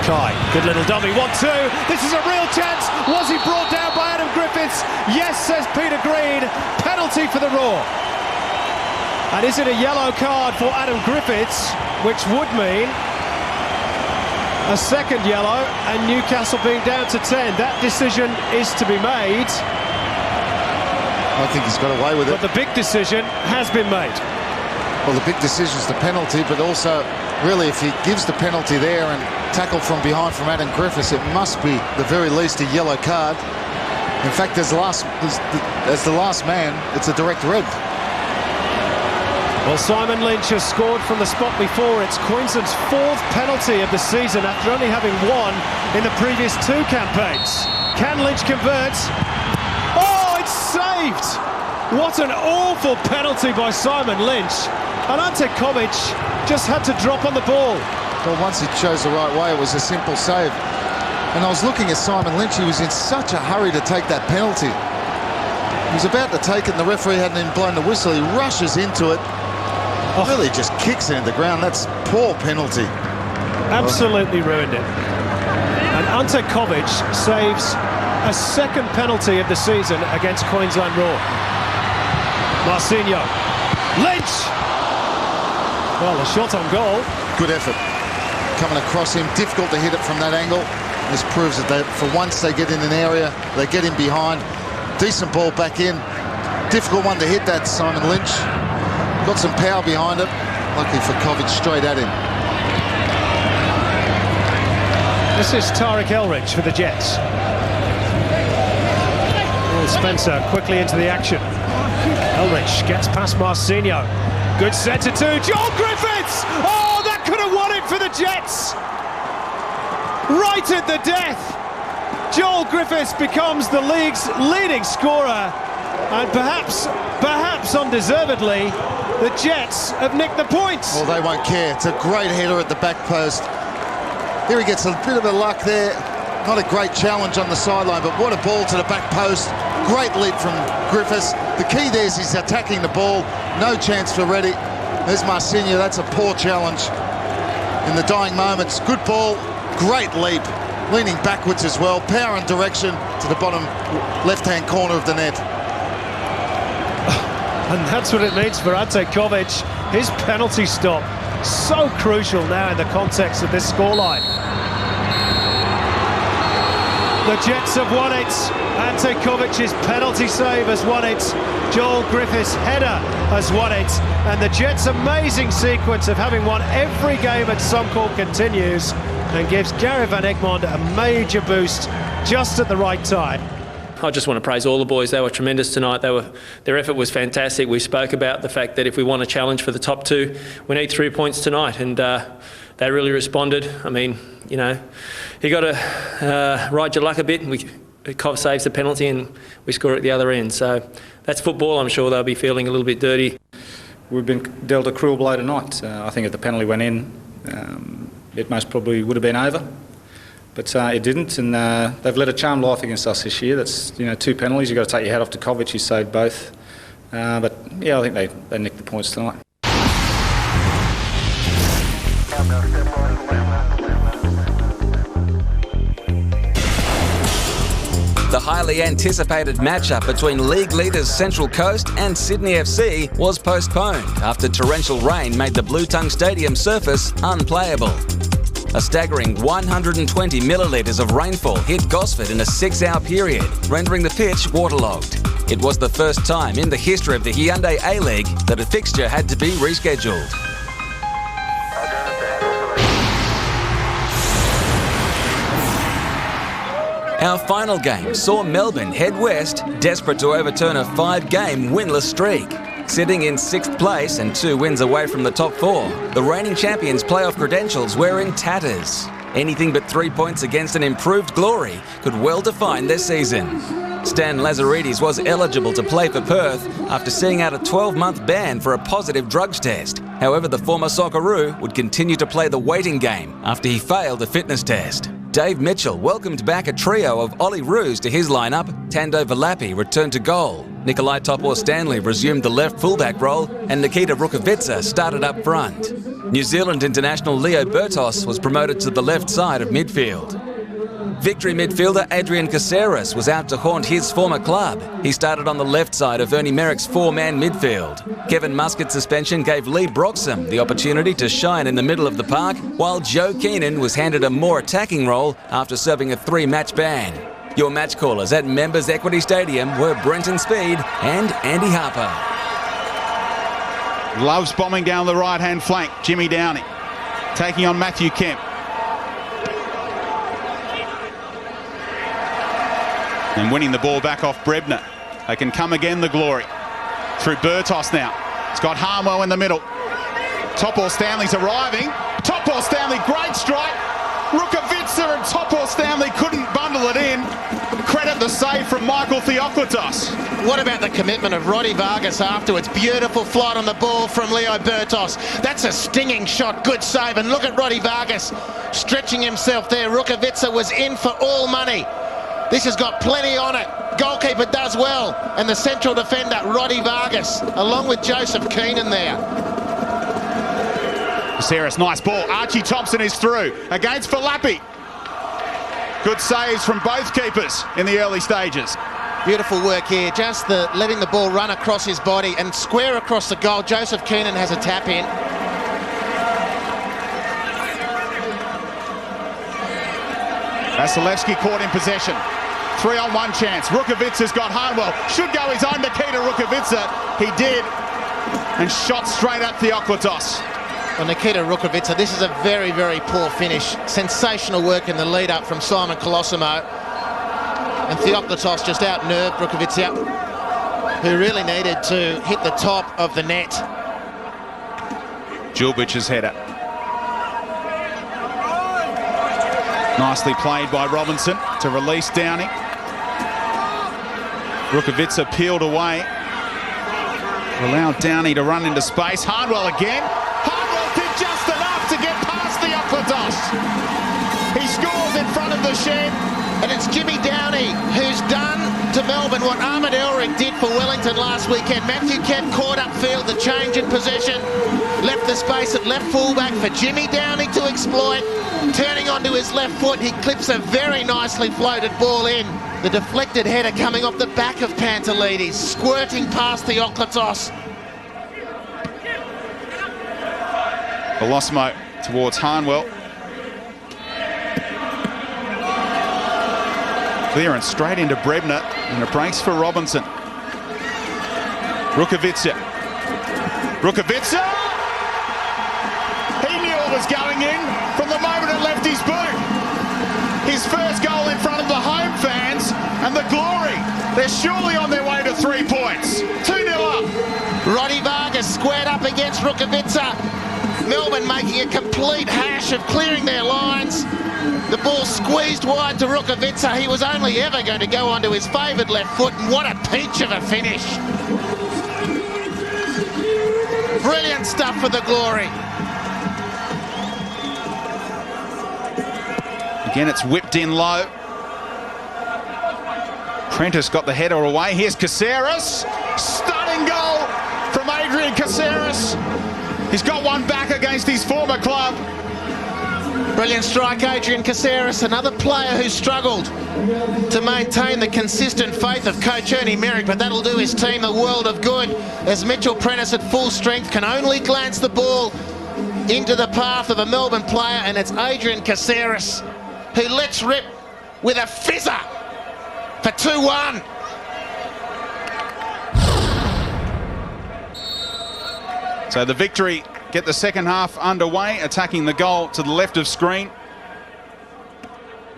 Mackay, good little dummy. 1-2. This is a real chance. Was he brought down by Adam Griffiths? Yes, says Peter Green. Penalty for the Raw. And is it a yellow card for Adam Griffiths, which would mean a second yellow and Newcastle being down to 10. That decision is to be made. I think he's got away with it. But the big decision has been made. Well, the big decision is the penalty, but also, really, if he gives the penalty there and tackle from behind from Adam Griffiths, it must be, the very least, a yellow card. In fact, as the last man, it's a direct red. Well, Simon Lynch has scored from the spot before. It's Queensland's 4th penalty of the season after only having one in the previous 2 campaigns. Can Lynch convert? Oh, it's saved! What an awful penalty by Simon Lynch. And Ante Kovic just had to drop on the ball. Well, once he chose the right way, it was a simple save. And I was looking at Simon Lynch. He was in such a hurry to take that penalty. He was about to take it, and the referee hadn't even blown the whistle. He rushes into it. Really just kicks it in the ground. That's poor penalty. Absolutely ruined it. And Ante Kovic saves a 2nd penalty of the season against Queensland Raw. Marcinho. Lynch! Well, a shot on goal. Good effort. Coming across him. Difficult to hit it from that angle. This proves that for once they get in an area, they get in behind. Decent ball back in. Difficult one to hit, that Simon Lynch. Got some power behind it. Lucky for Kovic, straight at him. This is Tarek Elridge for the Jets. Oh, Spencer quickly into the action. Elridge gets past Marcinho. Good centre to Joel Griffiths! Oh, that could have won it for the Jets! Right at the death! Joel Griffiths becomes the league's leading scorer, and perhaps undeservedly, the Jets have nicked the points. Well, they won't care. It's a great header at the back post. Here he gets a bit of a luck there. Not a great challenge on the sideline, but what a ball to the back post. Great lead from Griffiths. The key there is he's attacking the ball. No chance for Reddy. There's Marcinho. That's a poor challenge. In the dying moments, good ball, great leap. Leaning backwards as well. Power and direction to the bottom left-hand corner of the net. And that's what it means for Ante Kovic. His penalty stop, so crucial now in the context of this scoreline. The Jets have won it. Ante Kovic's penalty save has won it. Joel Griffiths' header has won it. And the Jets' amazing sequence of having won every game at Suncorp continues and gives Gary Van Egmond a major boost just at the right time. I just want to praise all the boys. They were tremendous tonight. Their effort was fantastic. We spoke about the fact that if we want a challenge for the top 2, we need 3 points tonight, and they really responded. I mean, you know, you got to ride your luck a bit. Cov saves the penalty and we score at the other end. So that's football. I'm sure they'll be feeling a little bit dirty. We've been dealt a cruel blow tonight. I think if the penalty went in, it most probably would have been over. But it didn't, and they've led a charmed life against us this year. That's 2 penalties. You've got to take your hat off to Kovic, who saved both. But yeah, I think they nicked the points tonight. The highly anticipated matchup between league leaders Central Coast and Sydney FC was postponed after torrential rain made the Blue Tongue Stadium surface unplayable. A staggering 120 millilitres of rainfall hit Gosford in a 6-hour period, rendering the pitch waterlogged. It was the first time in the history of the Hyundai A-League that a fixture had to be rescheduled. Our final game saw Melbourne head west, desperate to overturn a 5-game winless streak. Sitting in 6th place and 2 wins away from the top 4, the reigning champions' playoff credentials were in tatters. Anything but 3 points against an improved Glory could well define their season. Stan Lazaridis was eligible to play for Perth after seeing out a 12-month ban for a positive drugs test. However, the former Socceroo would continue to play the waiting game after he failed a fitness test. Dave Mitchell welcomed back a trio of Ollie Roos to his lineup. Tando Valapi returned to goal. Nikolai Topor-Stanley resumed the left fullback role, and Nikita Rukavica started up front. New Zealand international Leo Bertos was promoted to the left side of midfield. Victory midfielder Adrian Caceres was out to haunt his former club. He started on the left side of Ernie Merrick's four-man midfield. Kevin Muscat's suspension gave Lee Broxham the opportunity to shine in the middle of the park, while Joe Keenan was handed a more attacking role after serving a 3-match ban. Your match callers at Members Equity Stadium were Brenton Speed and Andy Harper. Loves bombing down the right-hand flank. Jimmy Downey taking on Matthew Kemp. And winning the ball back off Brebner. They can come again, the glory. Through Burtos now. It's got Harmwell in the middle. Topor Stanley's arriving. Topor Stanley, great strike. Rukavica and Topor Stanley couldn't bundle it in. Credit the save from Michael Theoklitos. What about the commitment of Roddy Vargas afterwards? Beautiful flight on the ball from Leo Burtos. That's a stinging shot, good save. And look at Roddy Vargas stretching himself there. Rukavica was in for all money. This has got plenty on it. Goalkeeper does well. And the central defender, Roddy Vargas, along with Joseph Keenan there. Caceres, nice ball. Archie Thompson is through against Falapi. Good saves from both keepers in the early stages. Beautiful work here, just letting the ball run across his body and square across the goal. Joseph Keenan has a tap in. Vasilevsky caught in possession. 3-on-1 chance. Rukavica's got Harnwell. Should go his own Nikita Rukavica. He did. And shot straight at Theoklitos. Well, Nikita Rukavica, this is a very, very poor finish. Sensational work in the lead-up from Simon Colosimo. And Theoklitos just out-nerved Rukavica, who really needed to hit the top of the net. Julbic's header. Nicely played by Robinson to release Downey. Rukavica peeled away. Allowed Downey to run into space. Hardwell again. Hardwell did just enough to get past Theoklitos. He scores in front of the shed. And it's Jimmy Downey who's done to Melbourne what Ahmed Elric did for Wellington last weekend. Matthew Kemp caught upfield, the change in possession. Left the space at left fullback for Jimmy Downey to exploit. Turning onto his left foot, he clips a very nicely floated ball in. The deflected header coming off the back of Pantelides, squirting past Theoklitos. Colosimo towards Harnwell. Clearance straight into Brebner, and a brace for Robinson. Rukavica. Rukavica! He knew it was going in from the moment it left his boot. His first goal in front of the home fans, and the glory. They're surely on their way to 3 points. 2-0 up. Roddy Vargas squared up against Rukavica. Melbourne making a complete hash of clearing their lines. The ball squeezed wide to Rukavica. He was only ever going to go onto his favoured left foot, and what a peach of a finish. Brilliant stuff for the glory. Again, it's whipped in low. Prentice got the header away. Here's Caceres. Stunning goal from Adrian Caceres. He's got one back against his former club. Brilliant strike, Adrian Caceres, another player who struggled to maintain the consistent faith of coach Ernie Merrick, but that'll do his team the world of good as Mitchell Prentice at full strength can only glance the ball into the path of a Melbourne player, and it's Adrian Caceres who lets rip with a fizzer for 2-1. So the Victory get the second half underway, attacking the goal to the left of screen.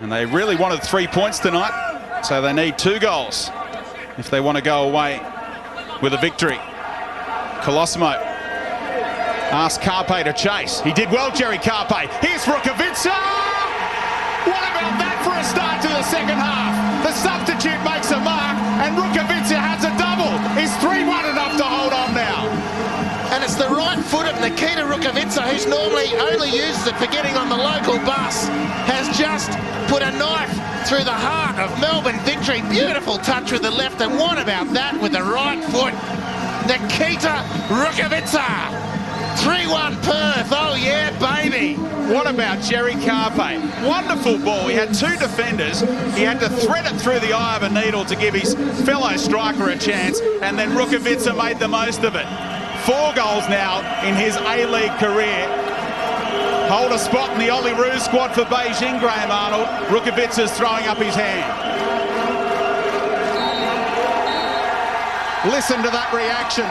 And they really wanted 3 points tonight, so they need 2 goals if they want to go away with a victory. Colosimo asked Carpe to chase. He did well, Jerry Carpe. Here's Rukavica! What about that for a start to the second half? The substitute makes a mark, and Rukavica has a double. Is 3-1 enough to hold on now? And it's the right foot of Nikita Rukavica, who's normally only uses it for getting on the local bus, has just put a knife through the heart of Melbourne Victory. Beautiful touch with the left, and what about that with the right foot? Nikita Rukavica, 3-1 Perth. Oh, yeah, baby. What about Jerry Carpe? Wonderful ball. He had two defenders. He had to thread it through the eye of a needle to give his fellow striker a chance, and then Rukavica made the most of it. 4 goals now in his A-League career. Hold a spot in the Ollie Roos squad for Beijing, Graham Arnold. Rukavica's throwing up his hand. Listen to that reaction.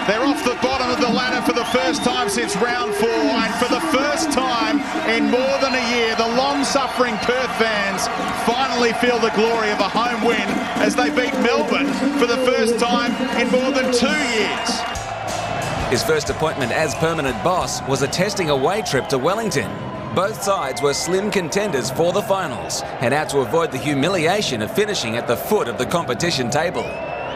They're off the bottom of the ladder for the first time since round 4, and for the first time in more than a year, the long-suffering Perth fans finally feel the glory of a home win as they beat Melbourne for the first time in more than 2 years. His first appointment as permanent boss was a testing away trip to Wellington. Both sides were slim contenders for the finals and out to avoid the humiliation of finishing at the foot of the competition table.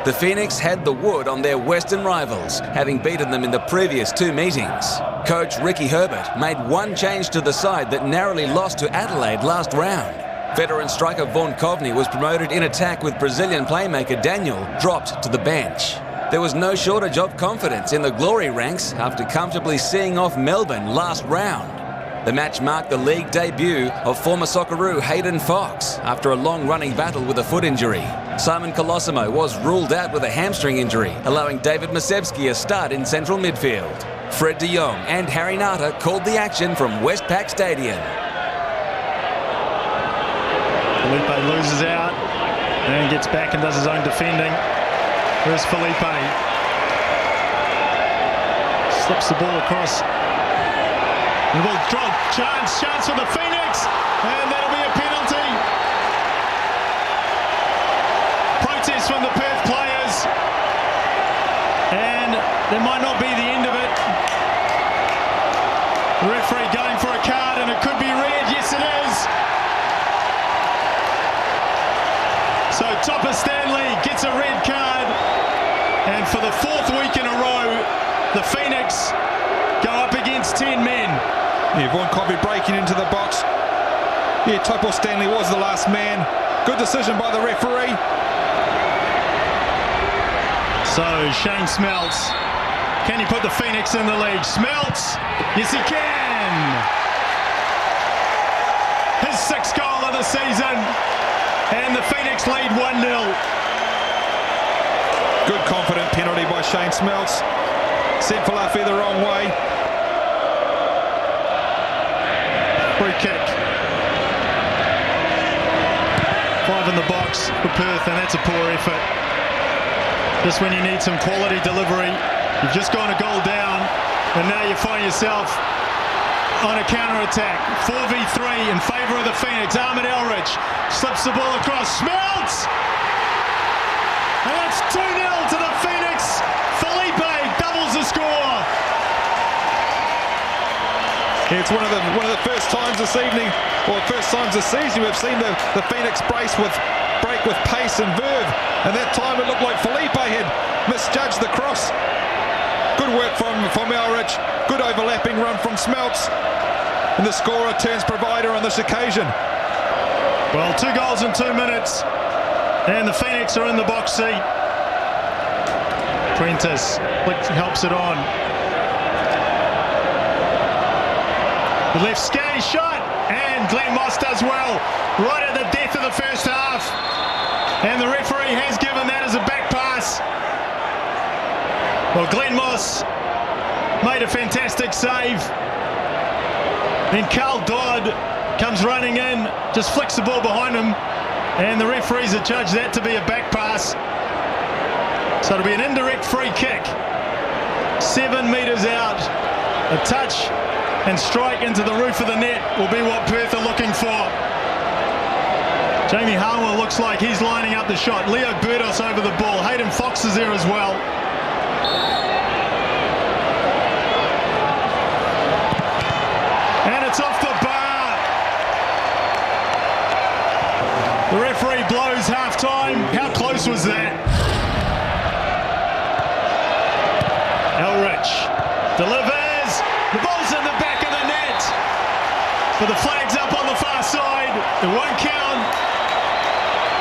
The Phoenix had the wood on their Western rivals, having beaten them in the previous 2 meetings. Coach Ricky Herbert made one change to the side that narrowly lost to Adelaide last round. Veteran striker Vaughan Kovney was promoted in attack with Brazilian playmaker Daniel dropped to the bench. There was no shortage of confidence in the glory ranks after comfortably seeing off Melbourne last round. The match marked the league debut of former Socceroo Hayden Fox after a long-running battle with a foot injury. Simon Colosimo was ruled out with a hamstring injury, allowing David Masevski a start in central midfield. Fred de Jong and Harry Nata called the action from Westpac Stadium. Felipe loses out and gets back and does his own defending. Where's Felipe? Slips the ball across. The ball drop, chance for the Phoenix, and that'll be a penalty. Protest from the Perth players, and there might not be the end of it. The referee going for a card, and it could be red. Yes, it is. So Topper Stanley gets a red card, and for the 4th week in a row, the Phoenix go up against 10 men. Yeah, Vaughan Kovney breaking into the box. Yeah, Topo Stanley was the last man. Good decision by the referee. So Shane Smelts, can he put the Phoenix in the league? Smelts, yes he can. His 6th goal of the season, and the Phoenix lead 1-0. Good confident penalty by Shane Smelts. Sent Falafi the wrong way. Free kick. 5 in the box for Perth, and that's a poor effort. Just when you need some quality delivery, you've just gone a goal down, and now you find yourself on a counter-attack. 4v3 in favour of the Phoenix. Ahmed Elrich slips the ball across. Smelts! And that's 2-0 to the Phoenix. Felipe doubles the score. It's one of the first times this evening, or first times this season, we've seen the Phoenix break with pace and verve. And that time it looked like Felipe had misjudged the cross. Good work from Elrich. Good overlapping run from Smelts. And the scorer turns provider on this occasion. Well, 2 goals in 2 minutes. And the Phoenix are in the box seat. Prentice helps it on. The left scatty shot, and Glenn Moss does well, right at the death of the first half. And the referee has given that as a back pass. Well, Glenn Moss made a fantastic save. Then Carl Dodd comes running in, just flicks the ball behind him, and the referees have judged that to be a back pass. So it'll be an indirect free kick. 7 metres out. A touch and strike into the roof of the net will be what Perth are looking for. Jamie Harwell looks like he's lining up the shot. Leo Burdos over the ball. Hayden Fox is there as well. And it's off the bar. The referee blows half-time. How close was that? Elrich delivers. The ball's in the back of the net. But the flag's up on the far side. It won't count.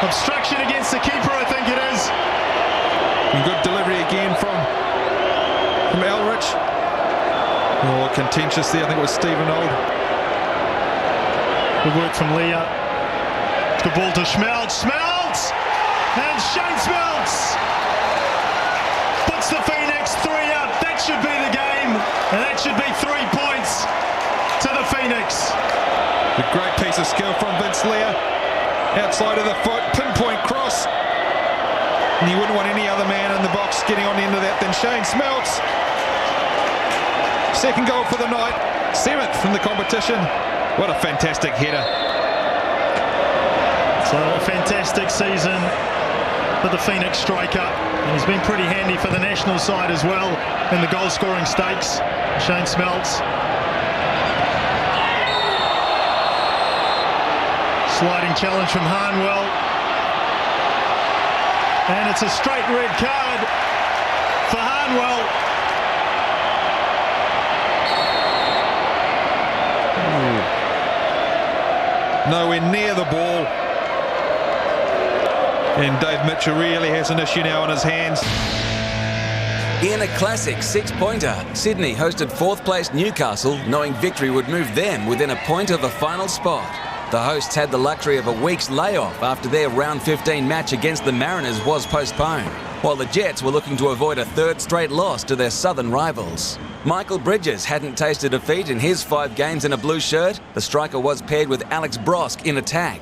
Obstruction against the keeper, I think it is. And good delivery again from Elrich. Oh, contentious there. I think it was Stephen Old. Good work from Leah. Good ball to Schmelz. Schmelz! And Shane Schmelz puts the Phoenix 3 up. That should be the game. And that should be 3 points to the Phoenix. A great piece of skill from Vince Leah. Outside of the foot, pinpoint cross. And you wouldn't want any other man in the box getting on the end of that than Shane Schmelz. Second goal for the night, 7th in the competition. What a fantastic header. So a fantastic season for the Phoenix striker. And he's been pretty handy for the national side as well in the goal scoring stakes. Shane Schmelz. Sliding challenge from Harnwell. And it's a straight red card for Harnwell. Nowhere near the ball. And Dave Mitchell really has an issue now on his hands. In a classic 6-pointer, Sydney hosted 4th place Newcastle, knowing victory would move them within a point of a final spot. The hosts had the luxury of a week's layoff after their round 15 match against the Mariners was postponed, while the Jets were looking to avoid a 3rd straight loss to their southern rivals. Michael Bridges hadn't tasted defeat in his 5 games in a blue shirt. The striker was paired with Alex Brosk in attack.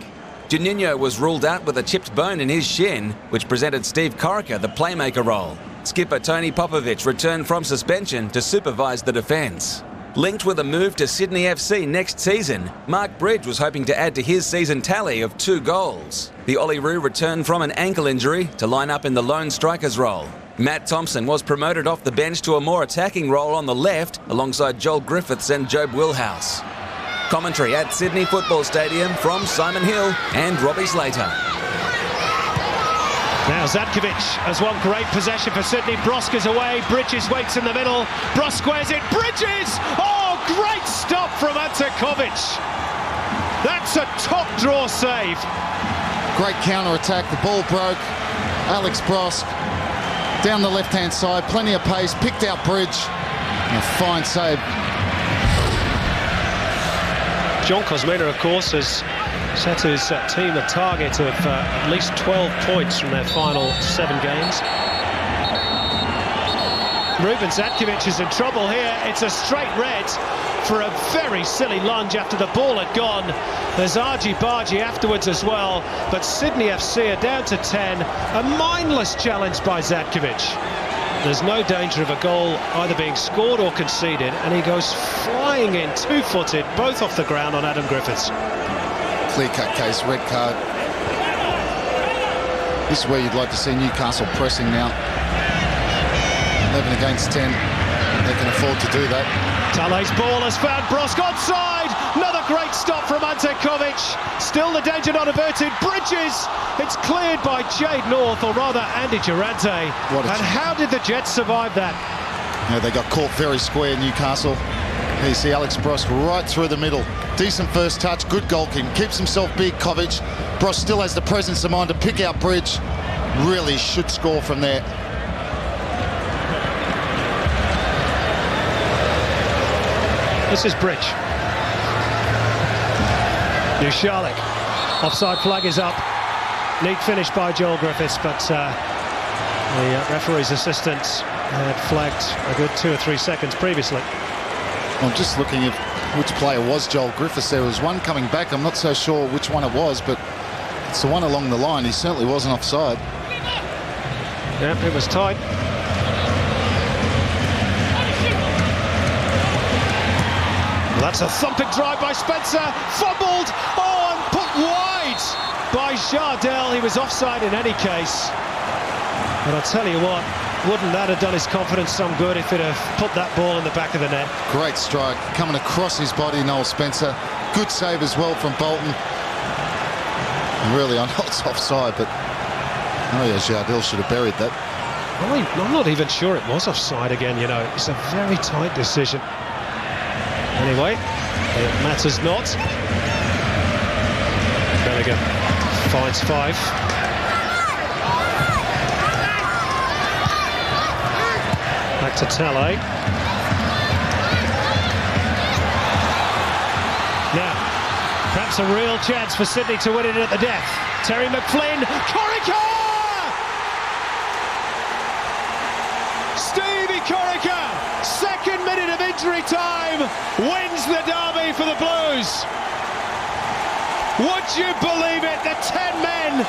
Juninho was ruled out with a chipped bone in his shin, which presented Steve Corica the playmaker role. Skipper Tony Popovich returned from suspension to supervise the defence. Linked with a move to Sydney FC next season, Mark Bridge was hoping to add to his season tally of 2 goals. The Olyroos returned from an ankle injury to line up in the lone striker's role. Matt Thompson was promoted off the bench to a more attacking role on the left, alongside Joel Griffiths and Jobe Wilhouse. Commentary at Sydney Football Stadium from Simon Hill and Robbie Slater. Now Zatkovic has one great possession for Sydney. Brosk is away, Bridges waits in the middle, Brosk squares it, Bridges! Oh, great stop from Antakovic. That's a top draw save. Great counter-attack, the ball broke. Alex Brosk down the left-hand side, plenty of pace, picked out Bridge. And a fine save. John Kosmina, of course, has set his team a target of at least 12 points from their final 7 games. Ruben Zatkovic is in trouble here. It's a straight red for a very silly lunge after the ball had gone. There's argy-bargy afterwards as well, but Sydney FC are down to 10. A mindless challenge by Zatkovic. There's no danger of a goal either being scored or conceded, and he goes flying in, 2-footed, both off the ground on Adam Griffiths. Clear-cut case, red card. This is where you'd like to see Newcastle pressing now. 11 against 10. They can afford to do that. Tale's ball has found Brosk onside. Another great stop from Antakovic. Still the danger not averted. Bridges. It's cleared by Jade North, or rather Andy Durante. And how did the Jets survive that? Yeah, they got caught very square, Newcastle. Here you see Alex Brosk right through the middle. Decent first touch, good goal kicking. Keeps himself big, Kovic. Brosk still has the presence of mind to pick out Bridge. Really should score from there. This is Bridge. Newcastle. Offside flag is up. Neat finish by Joel Griffiths, but the referee's assistant had flagged a good 2 or 3 seconds previously. I'm just looking at which player was Joel Griffiths. There was one coming back. I'm not so sure which one it was, but it's the one along the line. He certainly wasn't offside. Yeah, it was tight. Well, that's a thumping drive by Spencer. Fumbled. Oh, and put wide by Jardel. He was offside in any case. But I'll tell you what, wouldn't that have done his confidence some good if it had put that ball in the back of the net? Great strike coming across his body, Noel Spencer. Good save as well from Bolton. Really, I know it's offside, but oh yeah, Jardel should have buried that. I'm not even sure it was offside again, you know. It's a very tight decision. Anyway, it matters not. Bellingham finds 5. Back to Tale. Perhaps a real chance for Sydney to win it at the death. Terry McFlynn, Corica! Stevie Corica, second minute of injury time, wins the derby for the Blues. Would you believe it? The 10 men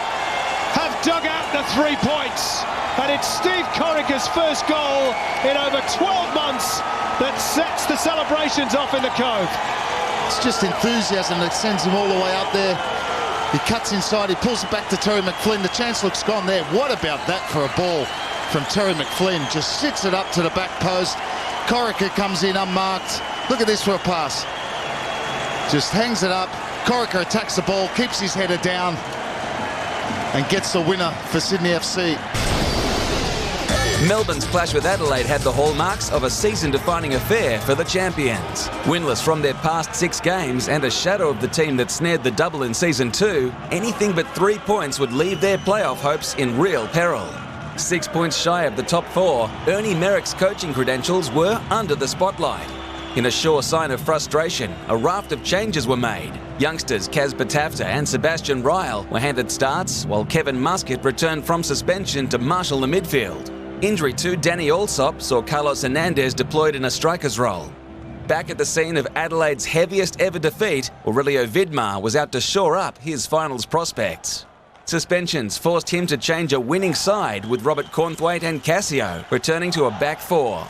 have dug out the 3 points. And it's Steve Corica's first goal in over 12 months that sets the celebrations off in the Cove. It's just enthusiasm that sends him all the way up there. He cuts inside, he pulls it back to Terry McFlynn. The chance looks gone there. What about that for a ball from Terry McFlynn? Just sits it up to the back post. Corica comes in unmarked. Look at this for a pass. Just hangs it up. Corica attacks the ball, keeps his header down, and gets the winner for Sydney FC. Melbourne's clash with Adelaide had the hallmarks of a season-defining affair for the champions. Winless from their past 6 games and a shadow of the team that snared the double in Season 2, anything but 3 points would leave their playoff hopes in real peril. 6 points shy of the top 4, Ernie Merrick's coaching credentials were under the spotlight. In a sure sign of frustration, a raft of changes were made. Youngsters Kaz Batafta and Sebastian Ryle were handed starts, while Kevin Muscat returned from suspension to marshal the midfield. Injury to Danny Allsop saw Carlos Hernandez deployed in a striker's role. Back at the scene of Adelaide's heaviest ever defeat, Aurelio Vidmar was out to shore up his finals prospects. Suspensions forced him to change a winning side, with Robert Cornthwaite and Cassio returning to a back 4.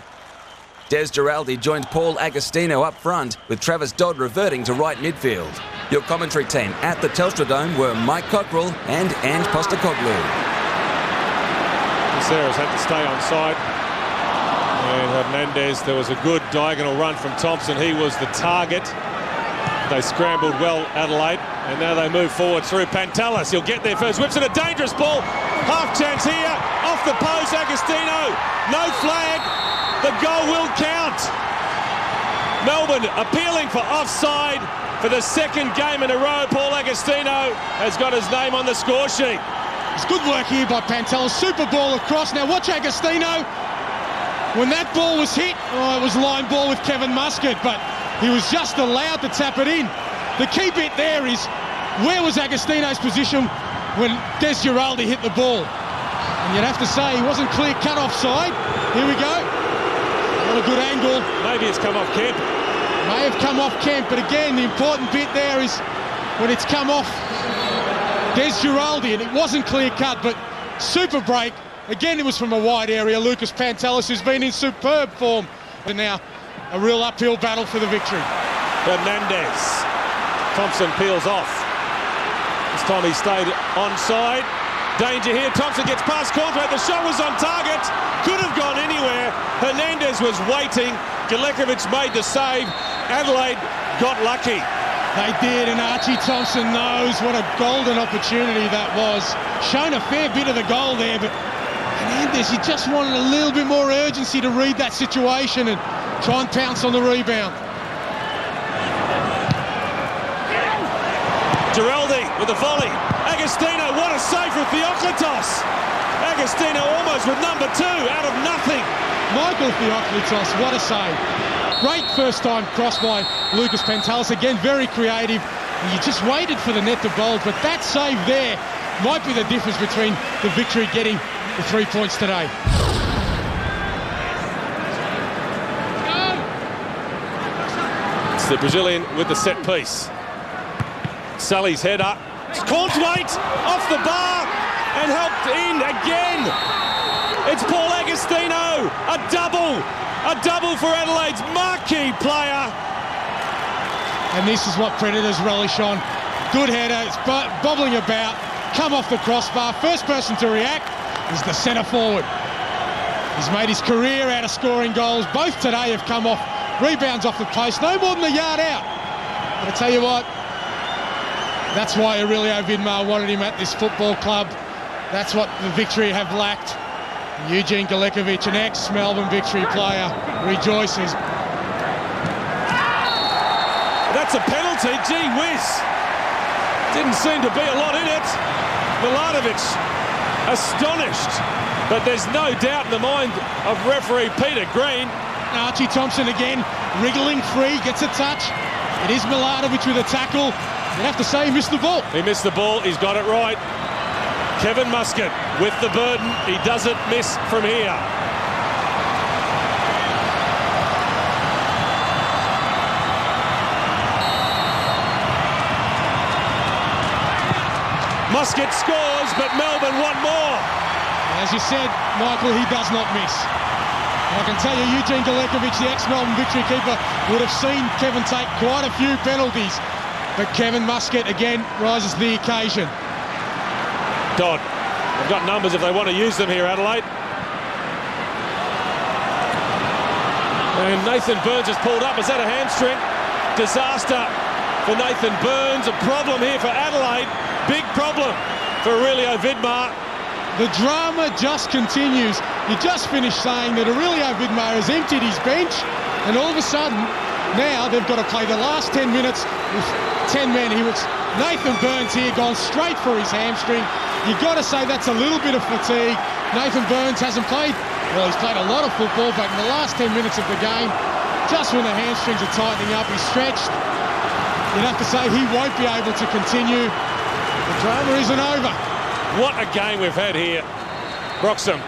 Des Giraldi joined Paul Agostino up front, with Travis Dodd reverting to right midfield. Your commentary team at the Telstra Dome were Mike Cockrell and Ange Postecoglou. Sarah's had to stay on side. And Hernandez, there was a good diagonal run from Thompson. He was the target. They scrambled well, Adelaide, and now they move forward through Pantelis. He'll get there first. Whips it, a dangerous ball. Half chance here. Off the post, Agostino. No flag. The goal will count. Melbourne appealing for offside for the second game in a row. Paul Agostino has got his name on the score sheet. It's good work here by Pantelis. Super ball across. Now watch Agostino. When that ball was hit, it was line ball with Kevin Muscat, but he was just allowed to tap it in. The key bit there is, where was Agostino's position when Des Giraldi hit the ball? And you'd have to say he wasn't clear cut offside. Here we go. What a good angle. Maybe it's come off Kemp. May have come off Kemp, but again, the important bit there is when it's come off Des Giraldi, and it wasn't clear cut, but super break. Again, it was from a wide area. Lucas Pantelis, who's been in superb form, and now a real uphill battle for the victory. Hernandez. Thompson peels off. This time he stayed onside. Danger here. Thompson gets past Cornthwaite. The shot was on target. Could have gone anywhere. Hernandez was waiting. Galekovic made the save. Adelaide got lucky. They did, and Archie Thompson knows what a golden opportunity that was. Shown a fair bit of the goal there, but Hernandez, he just wanted a little bit more urgency to read that situation and try and pounce on the rebound. Giraldi with a volley. Agostino, what a save from Theoklitos. Agostino almost with number 2 out of nothing. Michael Theoklitos, what a save. Great first time cross by Lucas Pantelis. Again, very creative. You just waited for the net to bulge, but that save there might be the difference between the victory getting the 3 points today. It's the Brazilian with the set piece. Sully's header. Cornthwaite off the bar and helped in again. It's Paul Agostino. A double for Adelaide's marquee player. And this is what Predators relish on. Good header, it's bobbling about, come off the crossbar. First person to react is the centre forward. He's made his career out of scoring goals. Both today have come off rebounds off the post, no more than a yard out. But I tell you what, that's why Aurelio Vidmar wanted him at this football club. That's what the victory have lacked. Eugene Galekovic, an ex-Melbourne Victory player, rejoices. That's a penalty, gee whiz. Didn't seem to be a lot in it. Milanovic astonished, but there's no doubt in the mind of referee Peter Green. Archie Thompson again, wriggling free, gets a touch. It is Milanovic with a tackle. You'd have to say he missed the ball. He missed the ball. He's got it right. Kevin Muscat with the burden. He doesn't miss from here. Muscat scores, but Melbourne want more. As you said, Michael, he does not miss. And I can tell you, Eugene Galekovic, the ex-Melbourne victory keeper, would have seen Kevin take quite a few penalties. But Kevin Muscat, again, rises to the occasion. Dodd, they've got numbers if they want to use them here, Adelaide. And Nathan Burns has pulled up. Is that a hamstring? Disaster for Nathan Burns. A problem here for Adelaide. Big problem for Aurelio Vidmar. The drama just continues. You just finished saying that Aurelio Vidmar has emptied his bench, and all of a sudden, now they've got to play the last 10 minutes with 10 men. Nathan Burns here gone straight for his hamstring. You've got to say that's a little bit of fatigue. Nathan Burns hasn't played, well, he's played a lot of football, but in the last 10 minutes of the game, just when the hamstrings are tightening up, he's stretched. You'd have to say he won't be able to continue. The drama isn't over. What a game we've had here. Broxham.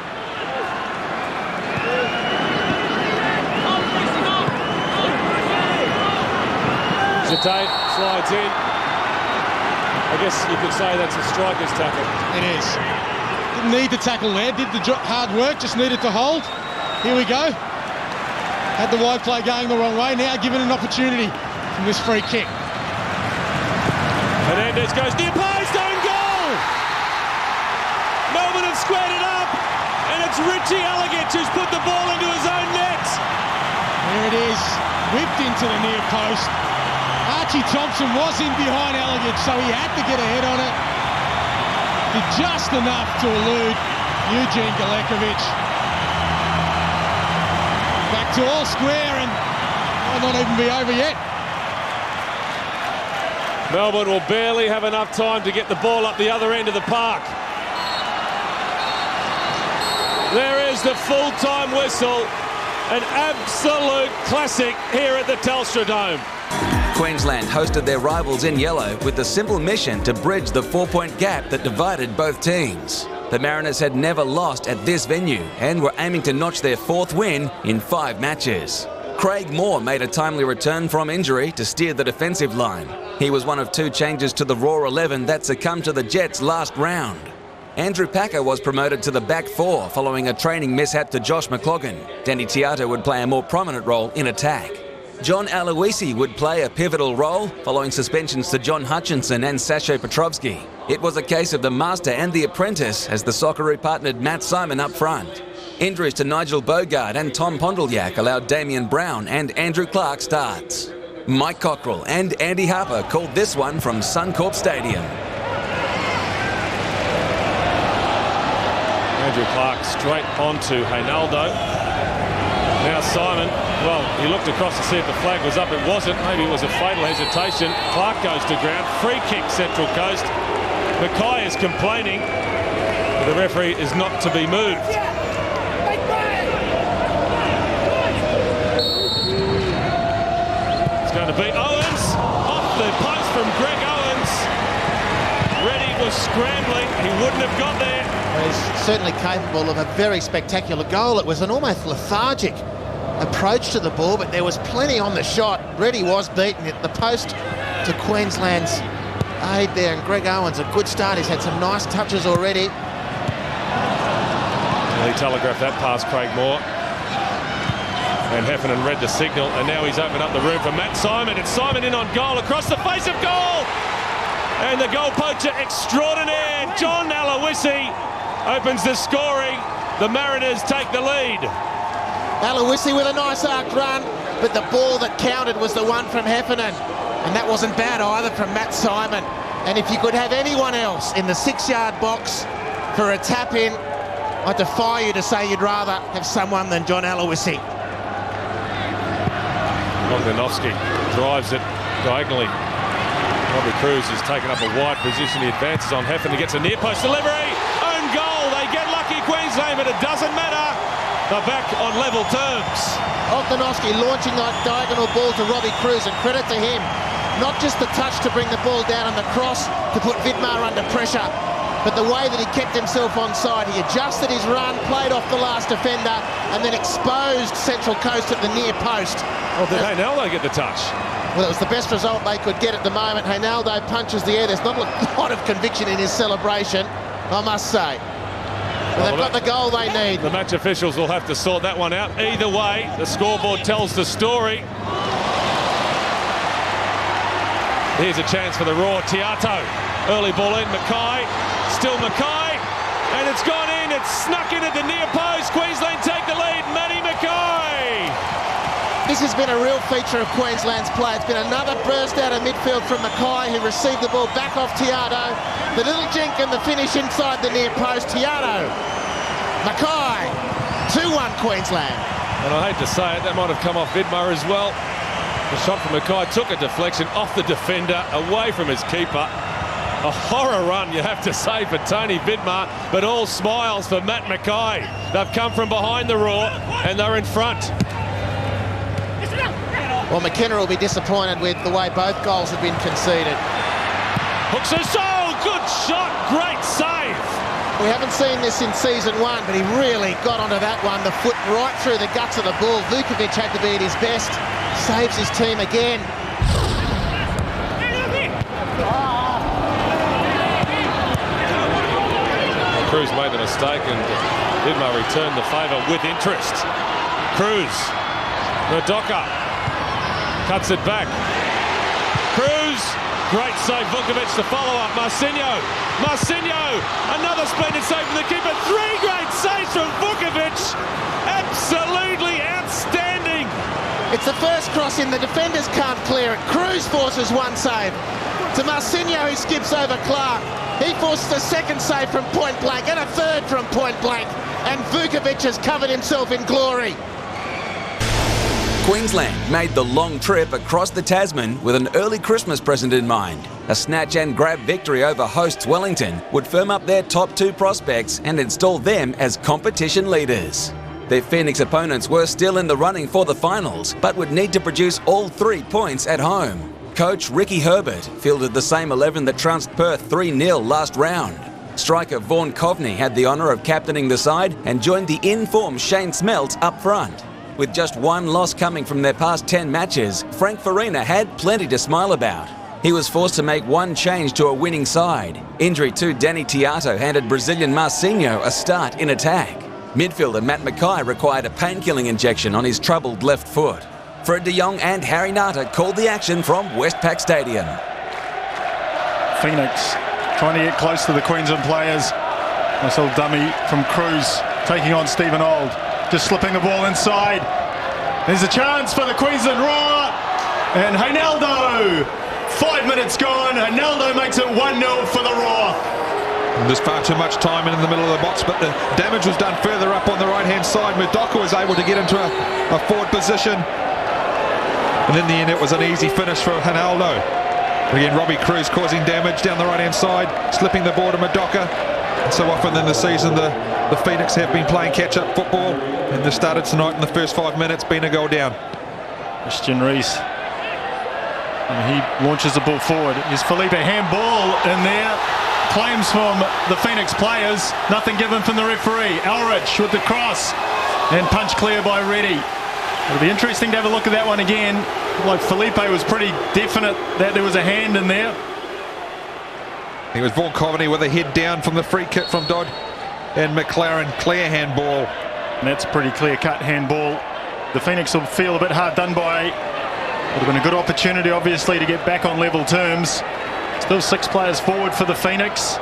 Jate slides in. I guess you could say that's a striker's tackle. It is. Didn't need the tackle there. Did the hard work, just needed to hold. Here we go. Had the wide play going the wrong way. Now given an opportunity from this free kick. Hernandez goes near post, own goal! Melbourne have squared it up, and it's Richie Alligatt who's put the ball into his own net. There it is, whipped into the near post. Archie Thompson was in behind Alligatt, so he had to get ahead on it. Did just enough to elude Eugene Galekovic. Back to all square, and might not even be over yet. Melbourne will barely have enough time to get the ball up the other end of the park. There is the full-time whistle. An absolute classic here at the Telstra Dome. Queensland hosted their rivals in yellow with the simple mission to bridge the 4-point gap that divided both teams. The Mariners had never lost at this venue and were aiming to notch their 4th win in 5 matches. Craig Moore made a timely return from injury to steer the defensive line. He was one of 2 changes to the Raw 11 that succumbed to the Jets last round. Andrew Packer was promoted to the back 4 following a training mishap to Josh McLaughlin. Danny Teato would play a more prominent role in attack. John Aloisi would play a pivotal role following suspensions to John Hutchinson and Sasho Petrovski. It was a case of the master and the apprentice as the Socceroo partnered Matt Simon up front. Injuries to Nigel Bogard and Tom Pondyljack allowed Damien Brown and Andrew Clark starts. Mike Cockrell and Andy Harper called this one from Suncorp Stadium. Andrew Clark straight onto Reinaldo. Now Simon, well, he looked across to see if the flag was up. It wasn't. Maybe it was a fatal hesitation. Clark goes to ground. Free kick, Central Coast. Mackay is complaining, but the referee is not to be moved. It's going to be Owens. Off the post from Greg Owens. Reddy was scrambling. He wouldn't have got there. He's certainly capable of a very spectacular goal. It was an almost lethargic approach to the ball, but there was plenty on the shot. Reddy was beaten at the post to Queensland's aid there, and Greg Owens, a good start. He's had some nice touches already. Well, he telegraphed that past Craig Moore. And Heffernan read the signal, and now he's opened up the room for Matt Simon. It's Simon in on goal, across the face of goal! And the goal poacher extraordinaire, John Aloisi, opens the scoring. The Mariners take the lead. Aloisi with a nice arc run, but the ball that counted was the one from Heffernan. And that wasn't bad either from Matt Simon. And if you could have anyone else in the 6-yard box for a tap-in, I defy you to say you'd rather have someone than John Aloisi. Bogdanovski drives it diagonally. Robbie Cruz has taken up a wide position. He advances on Heffernan, gets a near post delivery. Own goal. They get lucky, Queensland, but it doesn't matter. They're back on level terms. Bogdanovski launching that diagonal ball to Robbie Cruz, and credit to him. Not just the touch to bring the ball down and the cross to put Vidmar under pressure, but the way that he kept himself onside. He adjusted his run, played off the last defender, and then exposed Central Coast at the near post. Well, did Haynaldo get the touch? Well, it was the best result they could get at the moment. Haynaldo punches the air. There's not a lot of conviction in his celebration, I must say. But they've got the goal they need. The match officials will have to sort that one out. Either way, the scoreboard tells the story. Here's a chance for the Raw. Tiato, early ball in. Mackay, still Mackay, and it's gone in. It's snuck in at the near post. Queensland take the lead. Matty Mackay. This has been a real feature of Queensland's play. It's been another burst out of midfield from Mackay, who received the ball back off Tiato. The little jink and the finish inside the near post. Tiato, Mackay, 2-1 Queensland. And I hate to say it, that might have come off Vidmar as well. The shot from Mackay took a deflection off the defender, away from his keeper. A horror run, you have to say, for Tony Vidmar, but all smiles for Matt Mackay. They've come from behind the Raw, and they're in front. Well, McKenna will be disappointed with the way both goals have been conceded. Hooks a soul, good shot, great save. We haven't seen this in season one, but he really got onto that one. The foot right through the guts of the ball. Vukovic had to be at his best. Saves his team again. Cruz made the mistake and Vidmar returned the favour with interest. Cruz, Nodoka, cuts it back. Cruz, great save. Vukovic to follow up. Marcinho, another splendid save from the keeper. 3 great saves from Vukovic. Absolutely outstanding. It's the first cross in. The defenders can't clear it. Cruz forces one save to Marcinho, who skips over Clark. He forces a second save from point blank and a third from point blank. And Vukovic has covered himself in glory. Queensland made the long trip across the Tasman with an early Christmas present in mind. A snatch and grab victory over hosts Wellington would firm up their top 2 prospects and install them as competition leaders. Their Phoenix opponents were still in the running for the finals, but would need to produce all 3 points at home. Coach Ricky Herbert fielded the same 11 that trounced Perth 3-0 last round. Striker Vaughan Coveney had the honour of captaining the side and joined the in-form Shane Smeltz up front. With just 1 loss coming from their past 10 matches, Frank Farina had plenty to smile about. He was forced to make 1 change to a winning side. Injury to Danny Tiato handed Brazilian Marcinho a start in attack. Midfielder Matt Mackay required a painkilling injection on his troubled left foot. Fred de Jong and Harry Nata called the action from Westpac Stadium. Phoenix trying to get close to the Queensland players. Nice little dummy from Cruz taking on Stephen Auld. Just slipping the ball inside. There's a chance for the Queensland Raw. And Haynaldo. 5 minutes gone. Haynaldo makes it 1-0 for the Raw. There's far too much time in the middle of the box, but the damage was done further up on the right-hand side. Mudoka was able to get into a forward position. And in the end, it was an easy finish for Haynaldo. Again, Robbie Cruz causing damage down the right-hand side, slipping the ball to Mudoka. And so often in the season, the Phoenix have been playing catch-up football, and they started tonight in the first 5 minutes, being a goal down. Christian Reese. And he launches the ball forward. Is Felipe handball in there? Claims from the Phoenix players. Nothing given from the referee. Elrich with the cross. And punch clear by Reddy. It'll be interesting to have a look at that one again. Like Felipe was pretty definite that there was a hand in there. It was Vaughan Coveney with a head down from the free kick from Dodd. And McLaren, clear handball. And that's a pretty clear-cut handball. The Phoenix will feel a bit hard done by. Would have been a good opportunity, obviously, to get back on level terms. Still 6 players forward for the Phoenix.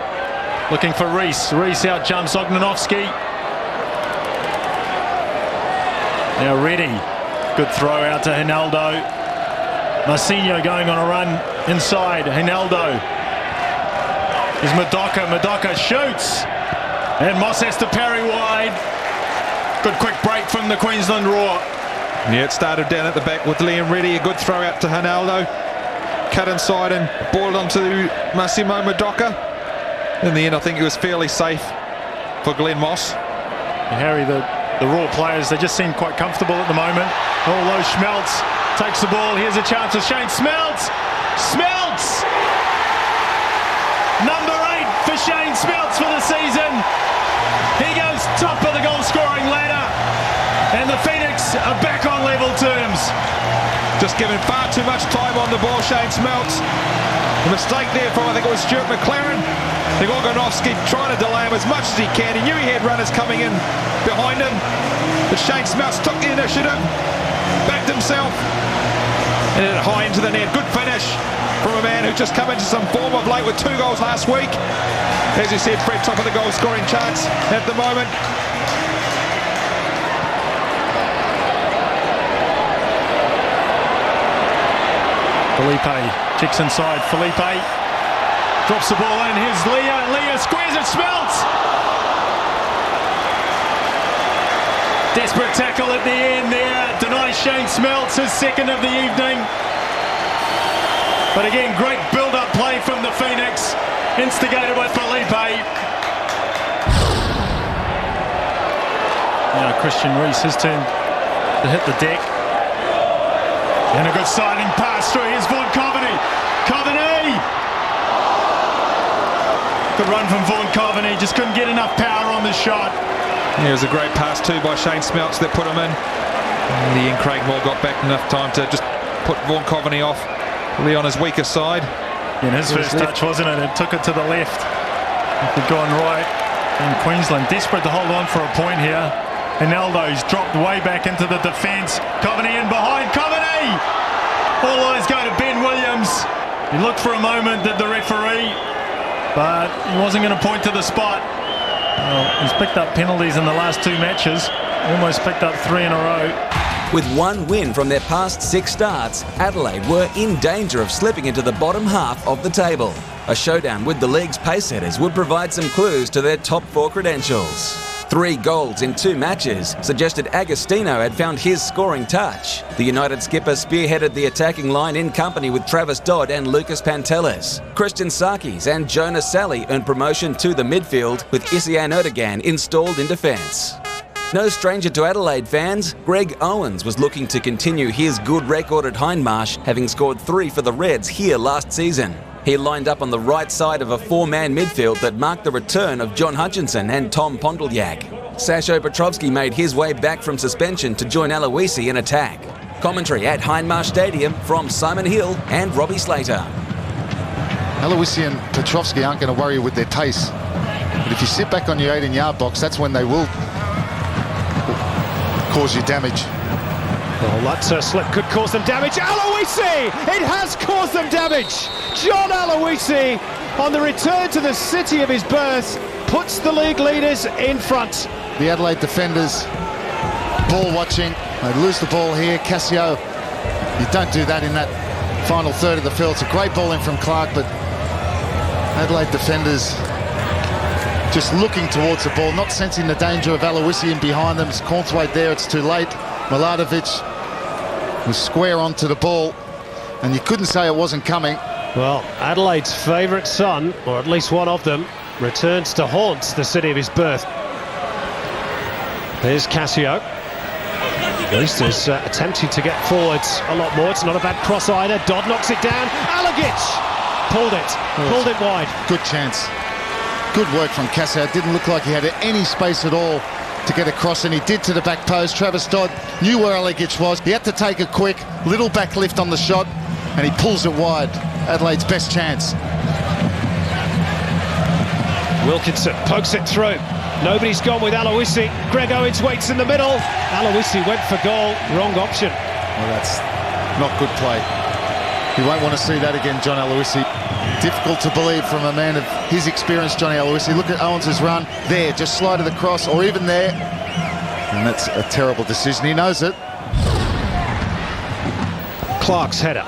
Looking for Reese. Reese out jumps Ognanovski. Now Reddy. Good throw out to Haynaldo. Marcinho going on a run inside. Haynaldo. Here's Mudoka. Mudoka shoots. And Moss has to parry wide. Good quick break from the Queensland Raw. Yeah, it started down at the back with Liam Reddy. A good throw out to Haynaldo. Cut inside and balled onto Massimo Mudoka. In the end, I think he was fairly safe for Glenn Moss. Harry, the Raw players, they just seem quite comfortable at the moment. Although Schmeltz takes the ball. Here's a chance for Shane Smeltz. Smelts! Number 8 for Shane Smelts for the season. He goes top of the goal scoring ladder. And the Phoenix are back on level terms. Just given far too much time on the ball, Shane Smelts. The mistake there from, I think it was Stuart McLaren. I think Organovsky trying to delay him as much as he can. He knew he had runners coming in behind him. But Shane Smelts took the initiative, backed himself, and hit it high into the net. Good finish from a man who just come into some form of late with 2 goals last week. As you said, Fred, top of the goal scoring charts at the moment. Felipe kicks inside. Felipe drops the ball in. Here's Leah. Leah squares it. Smelts. Desperate tackle at the end there. Denies Shane Smelts his second of the evening. But again, great build-up play from the Phoenix. Instigated by Felipe. Now Christian Reese, his turn to hit the deck. And a good siding pass through. Here's Vaughan Coveney. Coveney! Good run from Vaughan Coveney. Just couldn't get enough power on the shot. Yeah, it was a great pass too by Shane Smelts that put him in. And the Ian Craigmore got back enough time to just put Vaughan Coveney off, really on his weaker side. And his first touch, wasn't it? It took it to the left. If he'd gone right in Queensland. Desperate to hold on for a point here. And Aldo's dropped way back into the defence. Coveney in behind. Coveney! All eyes go to Ben Williams. He looked for a moment, did the referee, but he wasn't going to point to the spot. Well, he's picked up penalties in the last 2 matches. Almost picked up 3 in a row. With 1 win from their past 6 starts, Adelaide were in danger of slipping into the bottom half of the table. A showdown with the league's pacesetters would provide some clues to their top 4 credentials. 3 goals in 2 matches suggested Agostino had found his scoring touch. The United skipper spearheaded the attacking line in company with Travis Dodd and Lucas Pantelis. Christian Sarkis and Jonas Sally earned promotion to the midfield, with Isian Erdogan installed in defence. No stranger to Adelaide fans, Greg Owens was looking to continue his good record at Hindmarsh, having scored 3 for the Reds here last season. He lined up on the right side of a 4-man midfield that marked the return of John Hutchinson and Tom Pondylyak. Sasho Petrovski made his way back from suspension to join Aloisi in attack. Commentary at Hindmarsh Stadium from Simon Hill and Robbie Slater. Aloisi and Petrovski aren't going to worry you with their pace. But if you sit back on your 18-yard box, that's when they will cause you damage. Well, that slip could cause them damage. Aloisi! It has caused them damage! John Aloisi, on the return to the city of his birth, puts the league leaders in front. The Adelaide defenders, ball watching. They lose the ball here. Cassio, you don't do that in that final third of the field. It's a great ball in from Clark, but Adelaide defenders just looking towards the ball, not sensing the danger of Aloisi in behind them. It's Cornthwaite there, it's too late. Milatovic was square onto the ball, and you couldn't say it wasn't coming. Well, Adelaide's favourite son, or at least one of them, returns to haunt the city of his birth. There's Cassio. At least is attempting to get forwards a lot more. It's not a bad cross either. Dodd knocks it down. Alagic pulled it wide. Good chance. Good work from Cassio. It didn't look like he had any space at all to get across, and he did to the back post. Travis Dodd knew where Alagic was. He had to take a quick little back lift on the shot, and he pulls it wide. Adelaide's best chance. Wilkinson pokes it through. Nobody's gone with Aloisi. Greg Owens waits in the middle. Aloisi went for goal. Wrong option. Well, that's not good play. You won't want to see that again, John Aloisi. Difficult to believe from a man of his experience, Johnny Aloisi. Look at Owens' run. There, just slided across, or even there. And that's a terrible decision. He knows it. Clark's header.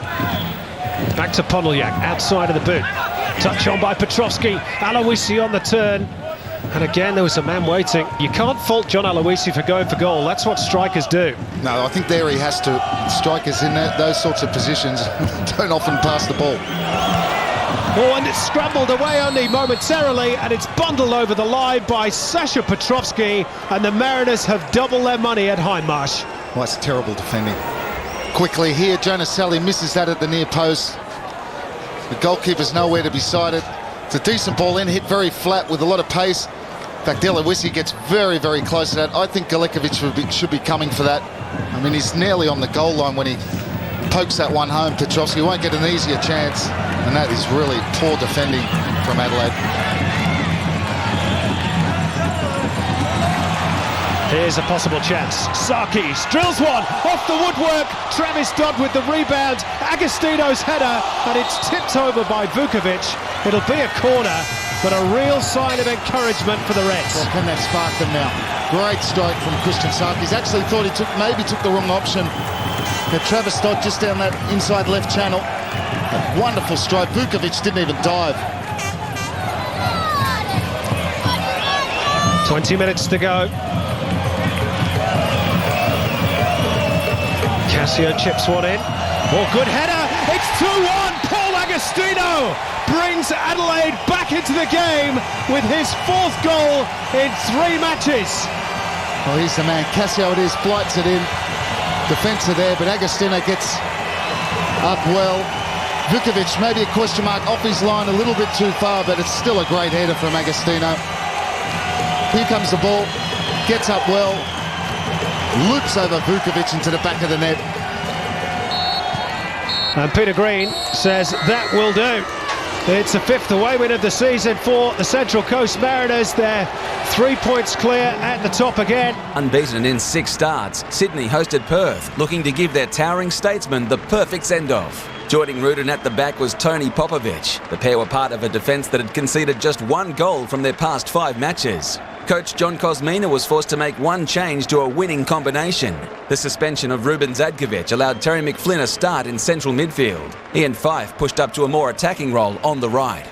Back to Pondylyak, outside of the boot. Touch on by Petrovski. Aloisi on the turn. And again, there was a man waiting. You can't fault John Aloisi for going for goal. That's what strikers do. No, I think there he has to. Strikers in those sorts of positions don't often pass the ball. Oh, and it's scrambled away only momentarily, and it's bundled over the line by Sasha Petrovski, and the Mariners have doubled their money at Hindmarsh. Well, that's terrible defending. Quickly here, Jonas Sally misses that at the near post. The goalkeeper's nowhere to be sighted. It's a decent ball in, hit very flat with a lot of pace. In fact, Aloisi gets very, very close to that. I think Galekovic should be coming for that. I mean, he's nearly on the goal line when he pokes that one home. Petrovsky won't get an easier chance, and that is really poor defending from Adelaide. Here's a possible chance. Sarkis drills one off the woodwork. Travis Dodd with the rebound. Agostino's header, and it's tipped over by Vukovic. It'll be a corner, but a real sign of encouragement for the Reds. Well, can that spark them now? Great strike from Christian Sarkis. Actually thought he maybe took the wrong option. But Travis Dodd just down that inside left channel. A wonderful strike. Vukovic didn't even dive. 20 minutes to go. Cassio chips one in. Oh, good header. It's 2-1. Paul Agostino brings Adelaide back into the game with his 4th goal in 3 matches. Well, he's the man. Cassio it is, blights it in. Defence are there, but Agostino gets up well. Vukovic, maybe a question mark off his line a little bit too far, but it's still a great header from Agostino. Here comes the ball, gets up well, loops over Vukovic into the back of the net. And Peter Green says that will do. It's the 5th away win of the season for the Central Coast Mariners. They're 3 points clear at the top again. Unbeaten in 6 starts, Sydney hosted Perth, looking to give their towering statesman the perfect send-off. Joining Rudin at the back was Tony Popovic. The pair were part of a defence that had conceded just 1 goal from their past 5 matches. Coach John Kosmina was forced to make 1 change to a winning combination. The suspension of Ruben Zadkovic allowed Terry McFlynn a start in central midfield. Ian Fife pushed up to a more attacking role on the right.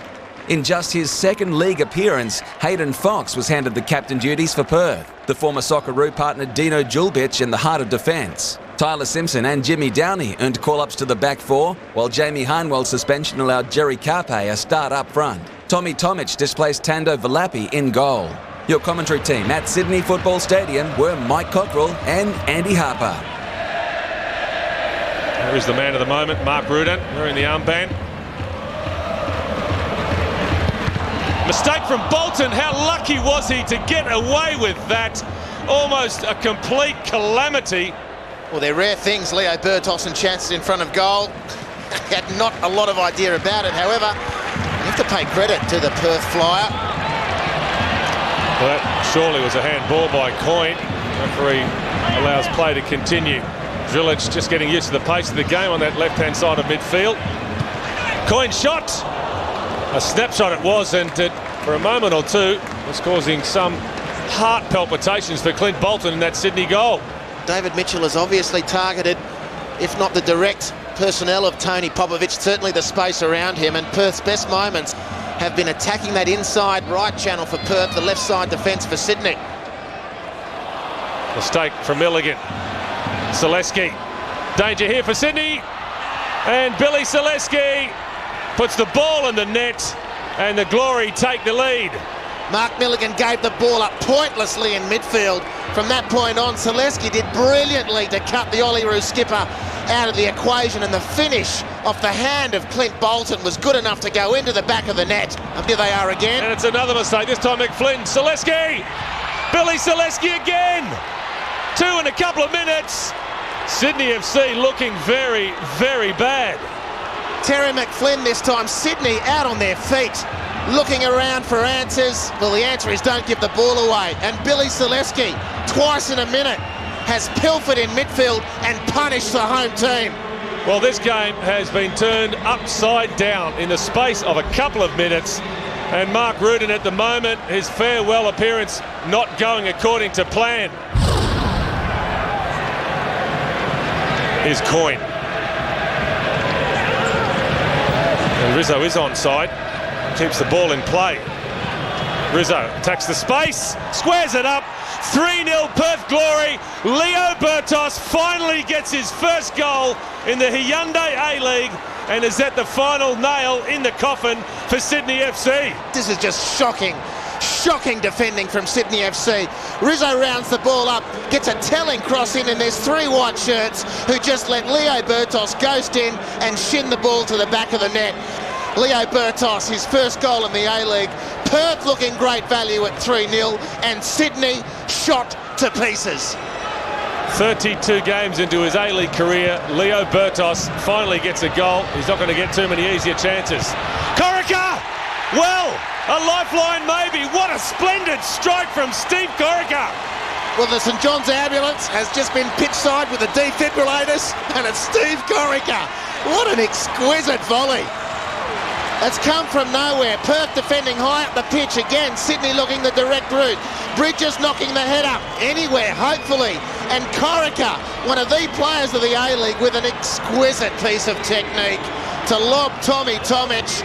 In just his 2nd league appearance, Hayden Fox was handed the captain duties for Perth. The former Socceroo partnered Dino Julbic in the heart of defence. Tyler Simpson and Jimmy Downey earned call-ups to the back 4, while Jamie Harnwell's suspension allowed Jerry Carpe a start up front. Tommy Tomic displaced Tando Valapi in goal. Your commentary team at Sydney Football Stadium were Mike Cockrell and Andy Harper. There is the man of the moment, Mark Rudin, wearing the armband. Mistake from Bolton. How lucky was he to get away with that? Almost a complete calamity. Well, they're rare things, Leo Bertos and chances in front of goal. Had not a lot of idea about it. However, you have to pay credit to the Perth flyer. Well, that surely was a handball by Coyne. Referee allows play to continue. Drilic just getting used to the pace of the game on that left-hand side of midfield. Coyne shot. A snapshot it was, and it, for a moment or two, was causing some heart palpitations for Clint Bolton in that Sydney goal. David Mitchell has obviously targeted, if not the direct personnel of Tony Popovic, certainly the space around him, and Perth's best moments have been attacking that inside right channel for Perth, the left side defence for Sydney. Mistake from Milligan. Selesky. Danger here for Sydney. And Billy Selesky puts the ball in the net, and the Glory take the lead. Mark Milligan gave the ball up pointlessly in midfield. From that point on, Selesky did brilliantly to cut the Olyroos skipper out of the equation, and the finish off the hand of Clint Bolton was good enough to go into the back of the net. And here they are again. And it's another mistake, this time McFlynn. Selesky! Billy Selesky again! 2 in a couple of minutes. Sydney FC looking very, very bad. Terry McFlynn this time. Sydney out on their feet, looking around for answers. Well, the answer is don't give the ball away. And Billy Selesky, twice in a minute, has pilfered in midfield and punished the home team. Well, this game has been turned upside down in the space of a couple of minutes. And Mark Rudin at the moment, his farewell appearance not going according to plan. Here's Coyne. And Rizzo is onside, keeps the ball in play. Rizzo attacks the space, squares it up, 3-0 Perth Glory. Leo Bertos finally gets his first goal in the Hyundai A-League and is at the final nail in the coffin for Sydney FC. This is just shocking defending from Sydney FC. Rizzo rounds the ball up, gets a telling cross in, and there's 3 white shirts who just let Leo Bertos ghost in and shin the ball to the back of the net. Leo Bertos, his first goal in the A-League. Perth looking great value at 3-0, and Sydney shot to pieces. 32 games into his A-League career, Leo Bertos finally gets a goal. He's not going to get too many easier chances. Corica! Well, a lifeline maybe. What a splendid strike from Steve Corica. Well, the St John's ambulance has just been pitch-side with the defibrillators, and it's Steve Corica. What an exquisite volley. It's come from nowhere. Perth defending high up the pitch again. Sydney looking the direct route. Bridges knocking the head up anywhere, hopefully. And Corica, one of the players of the A-League, with an exquisite piece of technique to lob Tommy Tomic.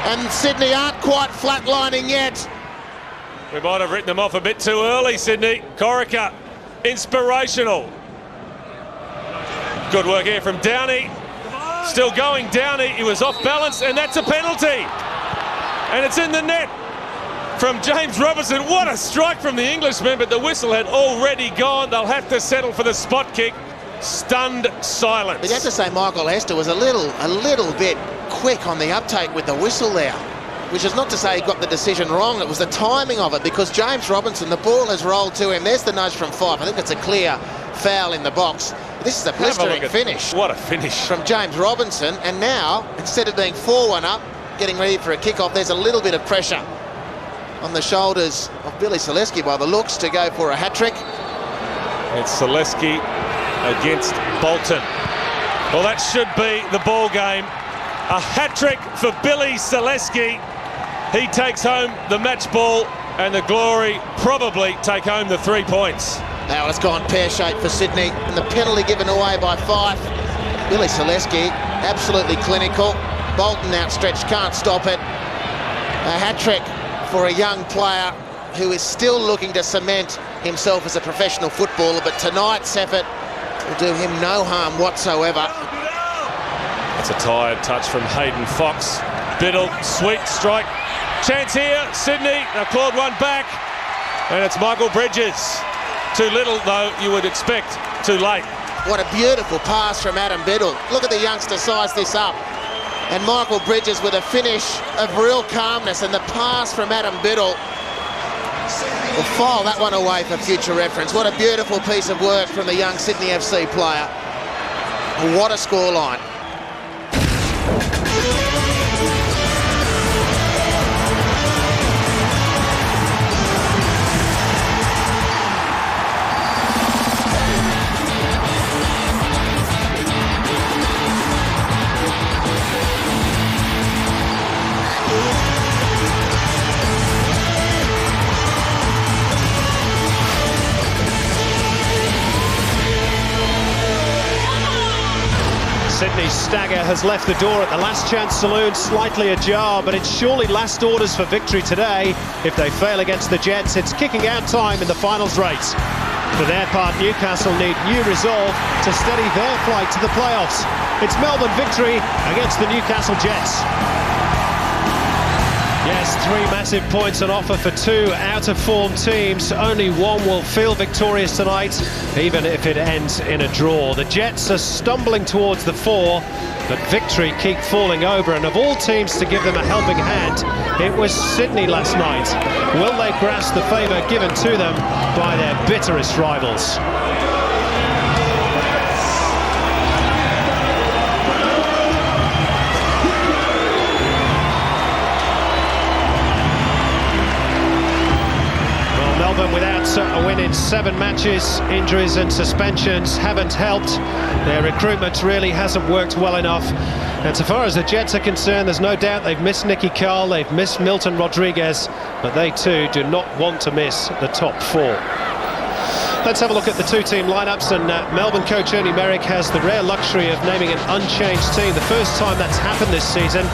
And Sydney aren't quite flatlining yet. We might have written them off a bit too early, Sydney. Corica, inspirational. Good work here from Downey. Still going, Downey. He was off balance, and that's a penalty. And it's in the net from James Robertson. What a strike from the Englishman, but the whistle had already gone. They'll have to settle for the spot kick. Stunned silence. But you have to say Michael Hester was a little bit quick on the uptake with the whistle there, which is not to say he got the decision wrong. It was the timing of it, because James Robinson, the ball has rolled to him. There's the nudge from Fife. I think it's a clear foul in the box. This is a blistering finish. What a finish from James Robinson. And now, instead of being 4-1 up, getting ready for a kick-off, there's a little bit of pressure on the shoulders of Billy Selesky by the looks to go for a hat-trick. It's Selesky against Bolton. Well, that should be the ball game. A hat-trick for Billy Selesky. He takes home the match ball, and the Glory probably take home the 3 points. Now it's gone pear-shaped for Sydney, and the penalty given away by Fife. Billy Selesky, absolutely clinical. Bolton outstretched, can't stop it. A hat-trick for a young player who is still looking to cement himself as a professional footballer, but tonight's effort will do him no harm whatsoever. That's a tired touch from Hayden Fox. Biddle, sweet strike. Chance here, Sydney. They've clawed one back, and it's Michael Bridges. Too little, though, you would expect. Too late. What a beautiful pass from Adam Biddle. Look at the youngster size this up. And Michael Bridges with a finish of real calmness, and the pass from Adam Biddle will file that one away for future reference. What a beautiful piece of work from the young Sydney FC player. What a scoreline. Sydney's stagger has left the door at the Last Chance Saloon slightly ajar, but it's surely last orders for victory today. If they fail against the Jets, it's kicking out time in the finals race. For their part, Newcastle need new resolve to steady their flight to the playoffs. It's Melbourne victory against the Newcastle Jets. Yes, 3 massive points on offer for 2 out-of-form teams. Only one will feel victorious tonight, even if it ends in a draw. The Jets are stumbling towards the 4, but victory keep falling over. And of all teams to give them a helping hand, it was Sydney last night. Will they grasp the favour given to them by their bitterest rivals? Without a win in 7 matches, injuries and suspensions haven't helped. Their recruitment really hasn't worked well enough. And so far as the Jets are concerned, there's no doubt they've missed Nicky Carl, they've missed Milton Rodriguez, but they too do not want to miss the top 4. Let's have a look at the 2-team lineups, and Melbourne coach Ernie Merrick has the rare luxury of naming an unchanged team. The first time that's happened this season.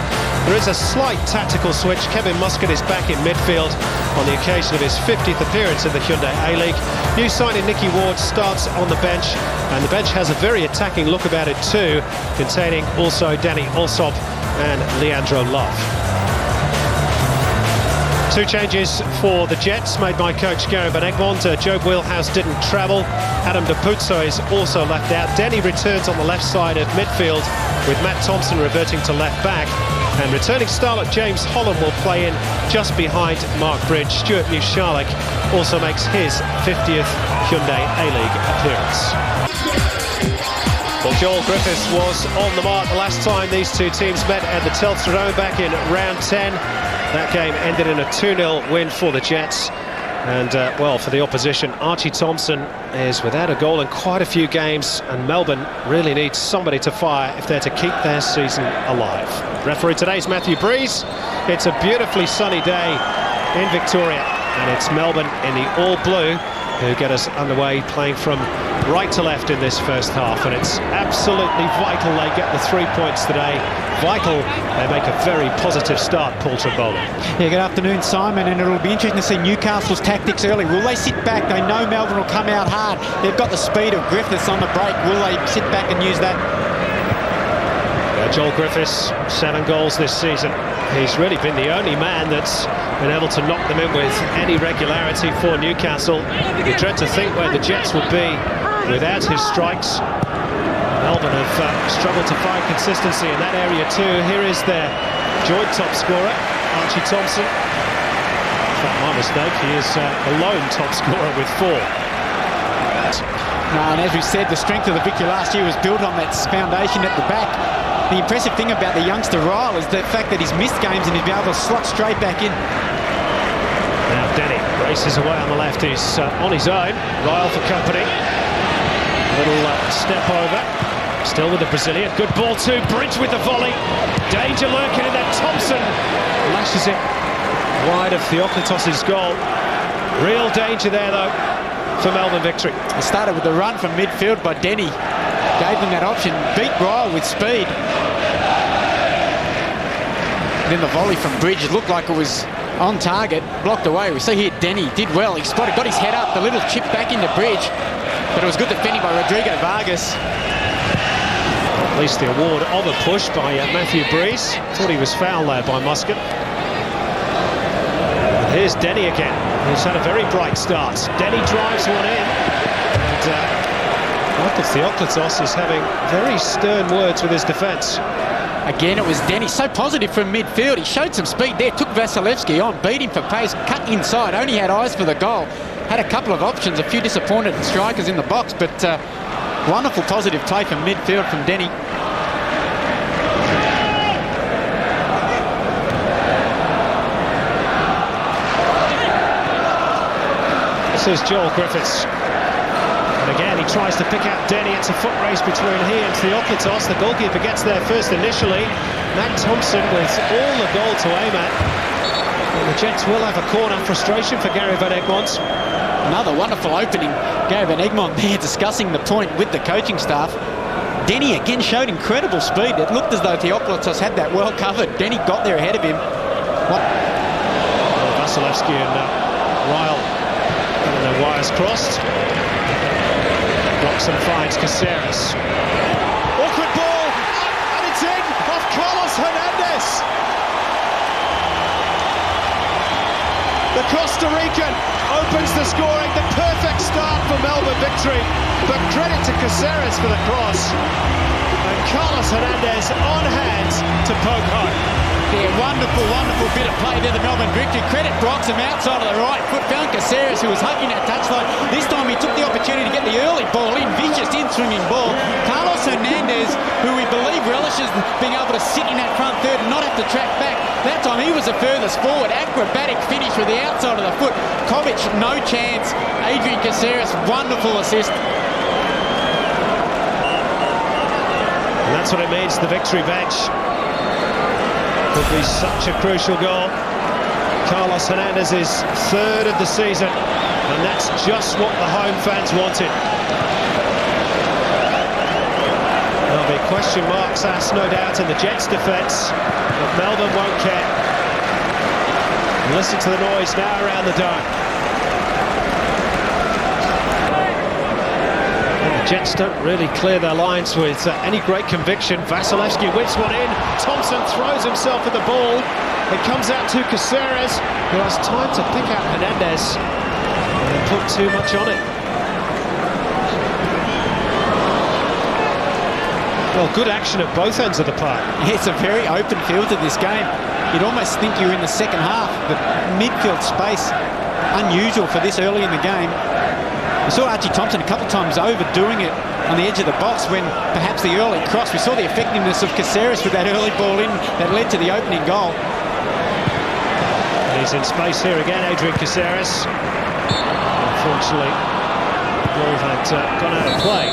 There is a slight tactical switch. Kevin Muscat is back in midfield on the occasion of his 50th appearance in the Hyundai A-League. New signing Nicky Ward starts on the bench, and the bench has a very attacking look about it too, containing also Danny Alsop and Leandro Love. 2 changes for the Jets made by coach Gary Van Egmond. Joe Wheelhouse didn't travel. Adam Dapuzzo is also left out. Denny returns on the left side of midfield, with Matt Thompson reverting to left back. And returning starlet James Holland will play in just behind Mark Bridge. Stuart Mushalik also makes his 50th Hyundai A-League appearance. Well, Joel Griffiths was on the mark the last time these two teams met at the Telstra Dome back in round 10. That game ended in a 2-0 win for the Jets. And, well, for the opposition, Archie Thompson is without a goal in quite a few games, and Melbourne really needs somebody to fire if they're to keep their season alive. Referee today's Matthew Breeze. It's a beautifully sunny day in Victoria, and it's Melbourne in the all-blue who get us underway, playing from right to left in this first half, and it's absolutely vital they get the 3 points today. Vital they make a very positive start, Paul Trimbola. Yeah, good afternoon, Simon, and it'll be interesting to see Newcastle's tactics early. Will they sit back? They know Melbourne will come out hard. They've got the speed of Griffiths on the break. Will they sit back and use that? Yeah, Joel Griffiths, 7 goals this season. He's really been the only man that's been able to knock them in with any regularity for Newcastle. You dread to think where the Jets would be without his strikes. Melbourne have struggled to find consistency in that area too. Here is their joint top scorer, Archie Thompson. In fact, my mistake, he is the lone top scorer with 4. No, and as we said, the strength of the victory last year was built on that foundation at the back. The impressive thing about the youngster Ryle is the fact that he's missed games and he's been able to slot straight back in. Now Denny races away on the left. He's on his own. Ryle for company. Little step over. Still with the Brazilian. Good ball to Bridge with the volley. Danger lurking in that. Thompson lashes it wide of Theoklitos' goal. Real danger there though for Melbourne victory. It started with the run from midfield by Denny. Gave them that option. Beat Ryle with speed. Then the volley from Bridge, it looked like it was on target. Blocked away. We see here Denny did well. He spotted, got his head up. The little chip back into Bridge. But it was good defending by Rodrigo Vargas. At least the award of a push by Matthew Breeze. Thought he was fouled there by Muscat. And here's Denny again. He's had a very bright start. Denny drives one in. And Michael Theoklitos is having very stern words with his defence. Again, it was Denny, so positive from midfield. He showed some speed there, took Vasilevsky on, beat him for pace, cut inside, only had eyes for the goal. Had a couple of options, a few disappointed strikers in the box, but wonderful positive play from midfield from Denny. This is Joel Griffiths. And again, he tries to pick out Denny. It's a foot race between he and Theoklitos. The goalkeeper gets there first initially. Matt Thompson with all the goal to aim at. And the Jets will have a corner. Frustration for Gary Van Egmond. Another wonderful opening. Gary Van Egmond there discussing the point with the coaching staff. Denny again showed incredible speed. It looked as though Theoklitos had that well covered. Denny got there ahead of him. Vasilevsky and Ryle having their wires crossed. Blocks and finds Caceres. Awkward ball, and it's in off Carlos Hernandez. The Costa Rican opens the scoring, the perfect start for Melbourne victory. But credit to Caceres for the cross. And Carlos Hernandez on hand to poke home. Yeah, wonderful, wonderful bit of play there, the Melbourne victory. Credit Broxham outside of the right foot. Found Caceres, who was hugging that touchline. This time he took the opportunity to get the early ball in. Vicious in-swinging ball. Carlos Hernandez, who we believe relishes being able to sit in that front third and not have to track back. That time he was the furthest forward. Acrobatic finish with the outside of the foot. Kovic, no chance. Adrian Caceres, wonderful assist. And that's what it means, the victory bench. Could be such a crucial goal. Carlos Hernandez's 3rd of the season, and that's just what the home fans wanted. There'll be question marks asked, no doubt, in the Jets' defence, but Melbourne won't care. Listen to the noise now around the dome. Jets don't really clear their lines with any great conviction. Vasilevsky whips one in. Thompson throws himself at the ball. It comes out to Caceres, who has time to pick out Hernandez and put too much on it. Well, good action at both ends of the park. It's a very open field to this game. You'd almost think you're in the second half. The midfield space, unusual for this early in the game. We saw Archie Thompson a couple of times overdoing it on the edge of the box when perhaps the early cross. We saw the effectiveness of Caceres with that early ball in that led to the opening goal. And he's in space here again, Adrian Caceres. Unfortunately, the ball had gone out of play.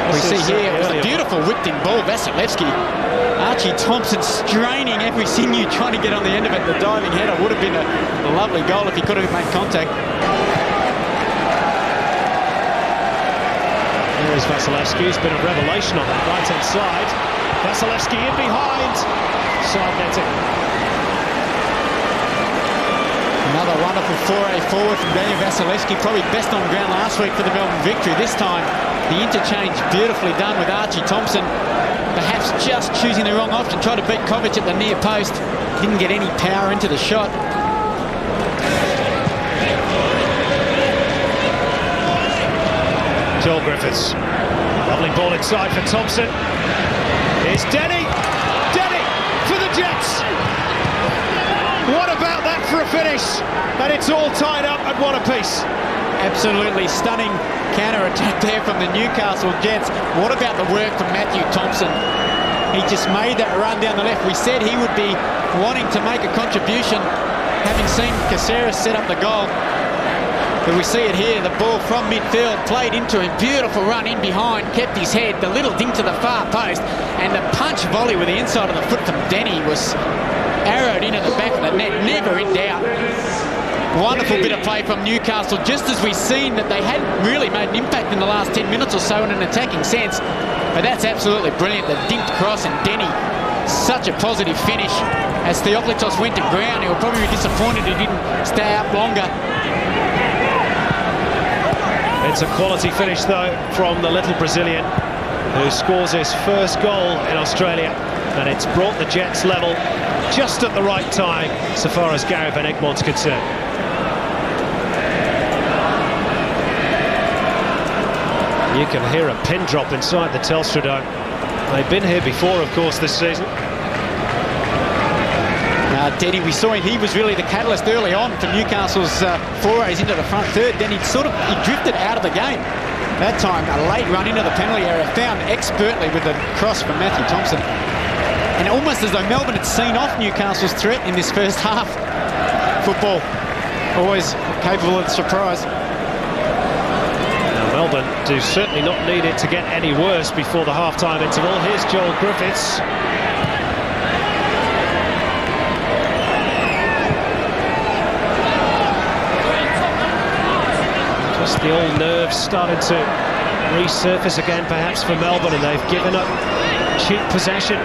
We see here, it was a beautiful whipped-in ball, Vasilevsky. Archie Thompson straining every sinew trying to get on the end of it. The diving header would have been a lovely goal if he could have made contact. There's Vasilevsky, he's been a revelation on that right-hand side. Vasilevsky in behind, side netting. Another wonderful foray forward from Daniel Vasilevsky, probably best on ground last week for the Melbourne Victory. This time, the interchange beautifully done with Archie Thompson. Perhaps just choosing the wrong option, tried to beat Kovic at the near post. Didn't get any power into the shot. Joel Griffiths. Lovely ball inside for Thompson. Here's Denny. Denny for the Jets. What about that for a finish? And it's all tied up at one apiece. Absolutely stunning counter-attack there from the Newcastle Jets. What about the work from Matthew Thompson? He just made that run down the left. We said he would be wanting to make a contribution, having seen Caceres set up the goal. But we see it here, the ball from midfield, played into him, beautiful run in behind, kept his head, the little dink to the far post, and the punch volley with the inside of the foot from Denny was arrowed into the back of the net, never in doubt. Wonderful bit of play from Newcastle, just as we've seen that they hadn't really made an impact in the last 10 minutes or so in an attacking sense. But that's absolutely brilliant, the dinked cross, and Denny, such a positive finish. As Theoklitos went to ground, he will probably be disappointed he didn't stay up longer. It's a quality finish, though, from the little Brazilian, who scores his first goal in Australia, and it's brought the Jets level just at the right time, so far as Gary Van Egmont's concerned. You can hear a pin drop inside the Telstra Dome. They've been here before, of course, this season. Denny, we saw him, he was really the catalyst early on for Newcastle's forays into the front third. Then he drifted out of the game. That time, a late run into the penalty area, found expertly with the cross from Matthew Thompson. And almost as though Melbourne had seen off Newcastle's threat in this first half. Football, always capable of surprise. Now, Melbourne do certainly not need it to get any worse before the half-time interval. Here's Joel Griffiths. Just the old nerves starting to resurface again, perhaps, for Melbourne, and they've given up cheap possession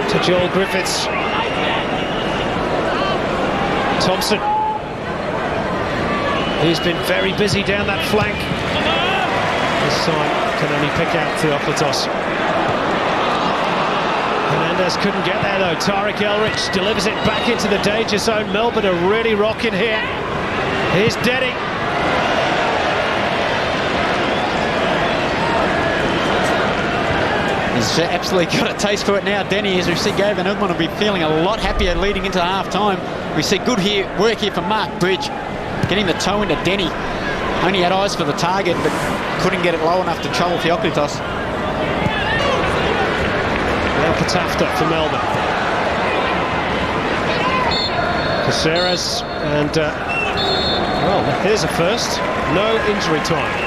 to Joel Griffiths. Thompson. He's been very busy down that flank. This time can only pick out Theoklitos. Hernandez couldn't get there though. Tarek Elrich delivers it back into the danger zone. Melbourne are really rocking here. Here's Denny. He's absolutely got a taste for it now, Denny, as we see Gary Van Egmont will be feeling a lot happier leading into the half-time. We see good work here from Mark Bridge, getting the toe into Denny. Only had eyes for the target, but couldn't get it low enough to trouble Theoklitos. Now Patafta for Melbourne. Caceres, and well, here's a first. No injury time.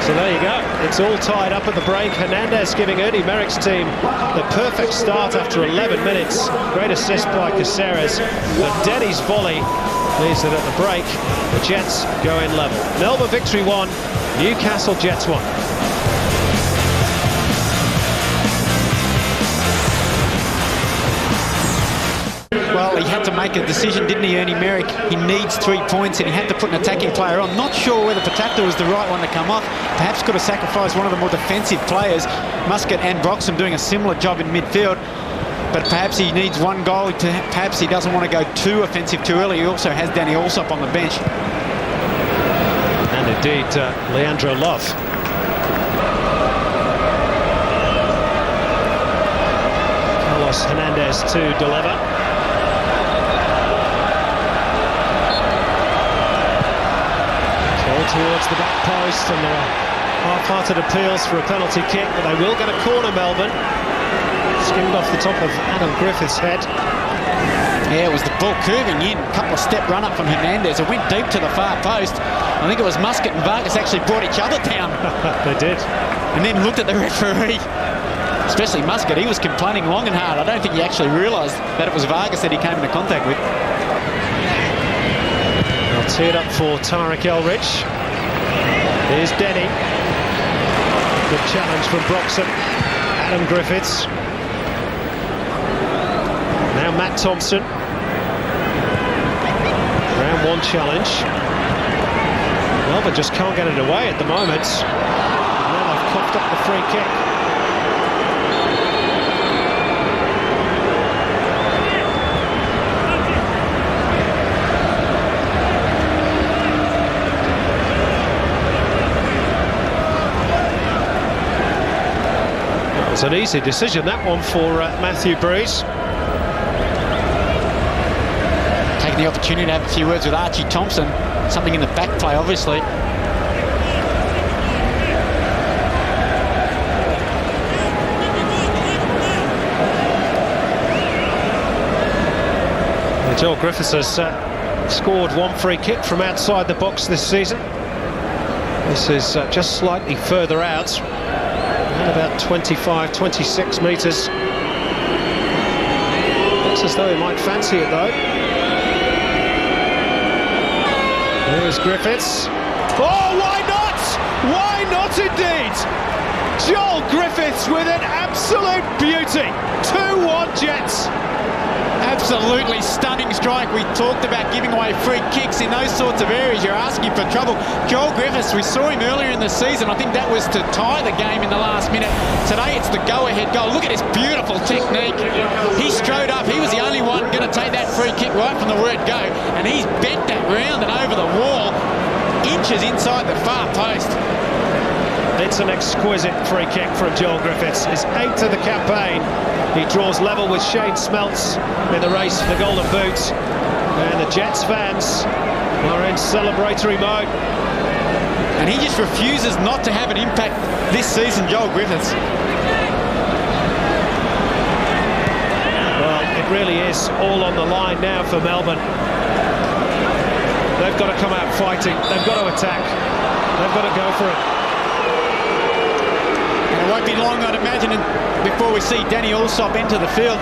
So there you go, it's all tied up at the break. Hernandez giving Ernie Merrick's team the perfect start after 11 minutes. Great assist by Caceres, but Denny's volley leaves it at the break. The Jets go in level. Melbourne Victory 1, Newcastle Jets 1. Well, he had to make a decision, didn't he, Ernie Merrick? He needs 3 points and he had to put an attacking player on. Not sure whether Patafta was the right one to come off. Perhaps could have sacrificed one of the more defensive players. Muscat and Broxham doing a similar job in midfield. But perhaps he needs one goal. Perhaps he doesn't want to go too offensive too early. He also has Danny Allsop on the bench. And indeed, Leandro Love. Here's Hernandez to deliver. Ball towards the back post, and there are half-hearted appeals for a penalty kick, but they will get a corner, Melbourne. Skimmed off the top of Adam Griffith's head. Yeah, it was the ball curving in, a couple of step run up from Hernandez. It went deep to the far post. I think it was Muscat and Vargas actually brought each other down. They did. And then looked at the referee, especially Muscat. He was complaining long and hard. I don't think he actually realised that it was Vargas that he came into contact with. Well, teared up for Tarek Elrich. Here's Denny. Good challenge from Broxham. Adam Griffiths. Now Matt Thompson. Round one challenge. Melbourne just can't get it away at the moment. And now they've coughed up the free kick. That was an easy decision, that one, for Matthew Breeze. Taking the opportunity to have a few words with Archie Thompson. Something in the back play, obviously. Joel Griffiths has scored one free kick from outside the box this season. This is just slightly further out, at about 25, 26 metres. Looks as though he might fancy it though. Here's Griffiths. Oh, why not? Why not indeed? Joel Griffiths with an absolute beauty. 2-1 Jets. Absolutely stunning strike. We talked about giving away free kicks in those sorts of areas. You're asking for trouble. Joel Griffiths, we saw him earlier in the season. I think that was to tie the game in the last minute. Today it's the go-ahead goal. Look at his beautiful technique. He strode up. He was the only one going to take that free kick right from the word go. And he's bent that round and over the wall, inches inside the far post. It's an exquisite free kick from Joel Griffiths. His 8th of the campaign. He draws level with Shane Smeltz in the race for the Golden Boot. And the Jets fans are in celebratory mode. And he just refuses not to have an impact this season, Joel Griffiths. Well, it really is all on the line now for Melbourne. They've got to come out fighting. They've got to attack. They've got to go for it. It won't be long, I'd imagine, before we see Danny Allsop enter the field.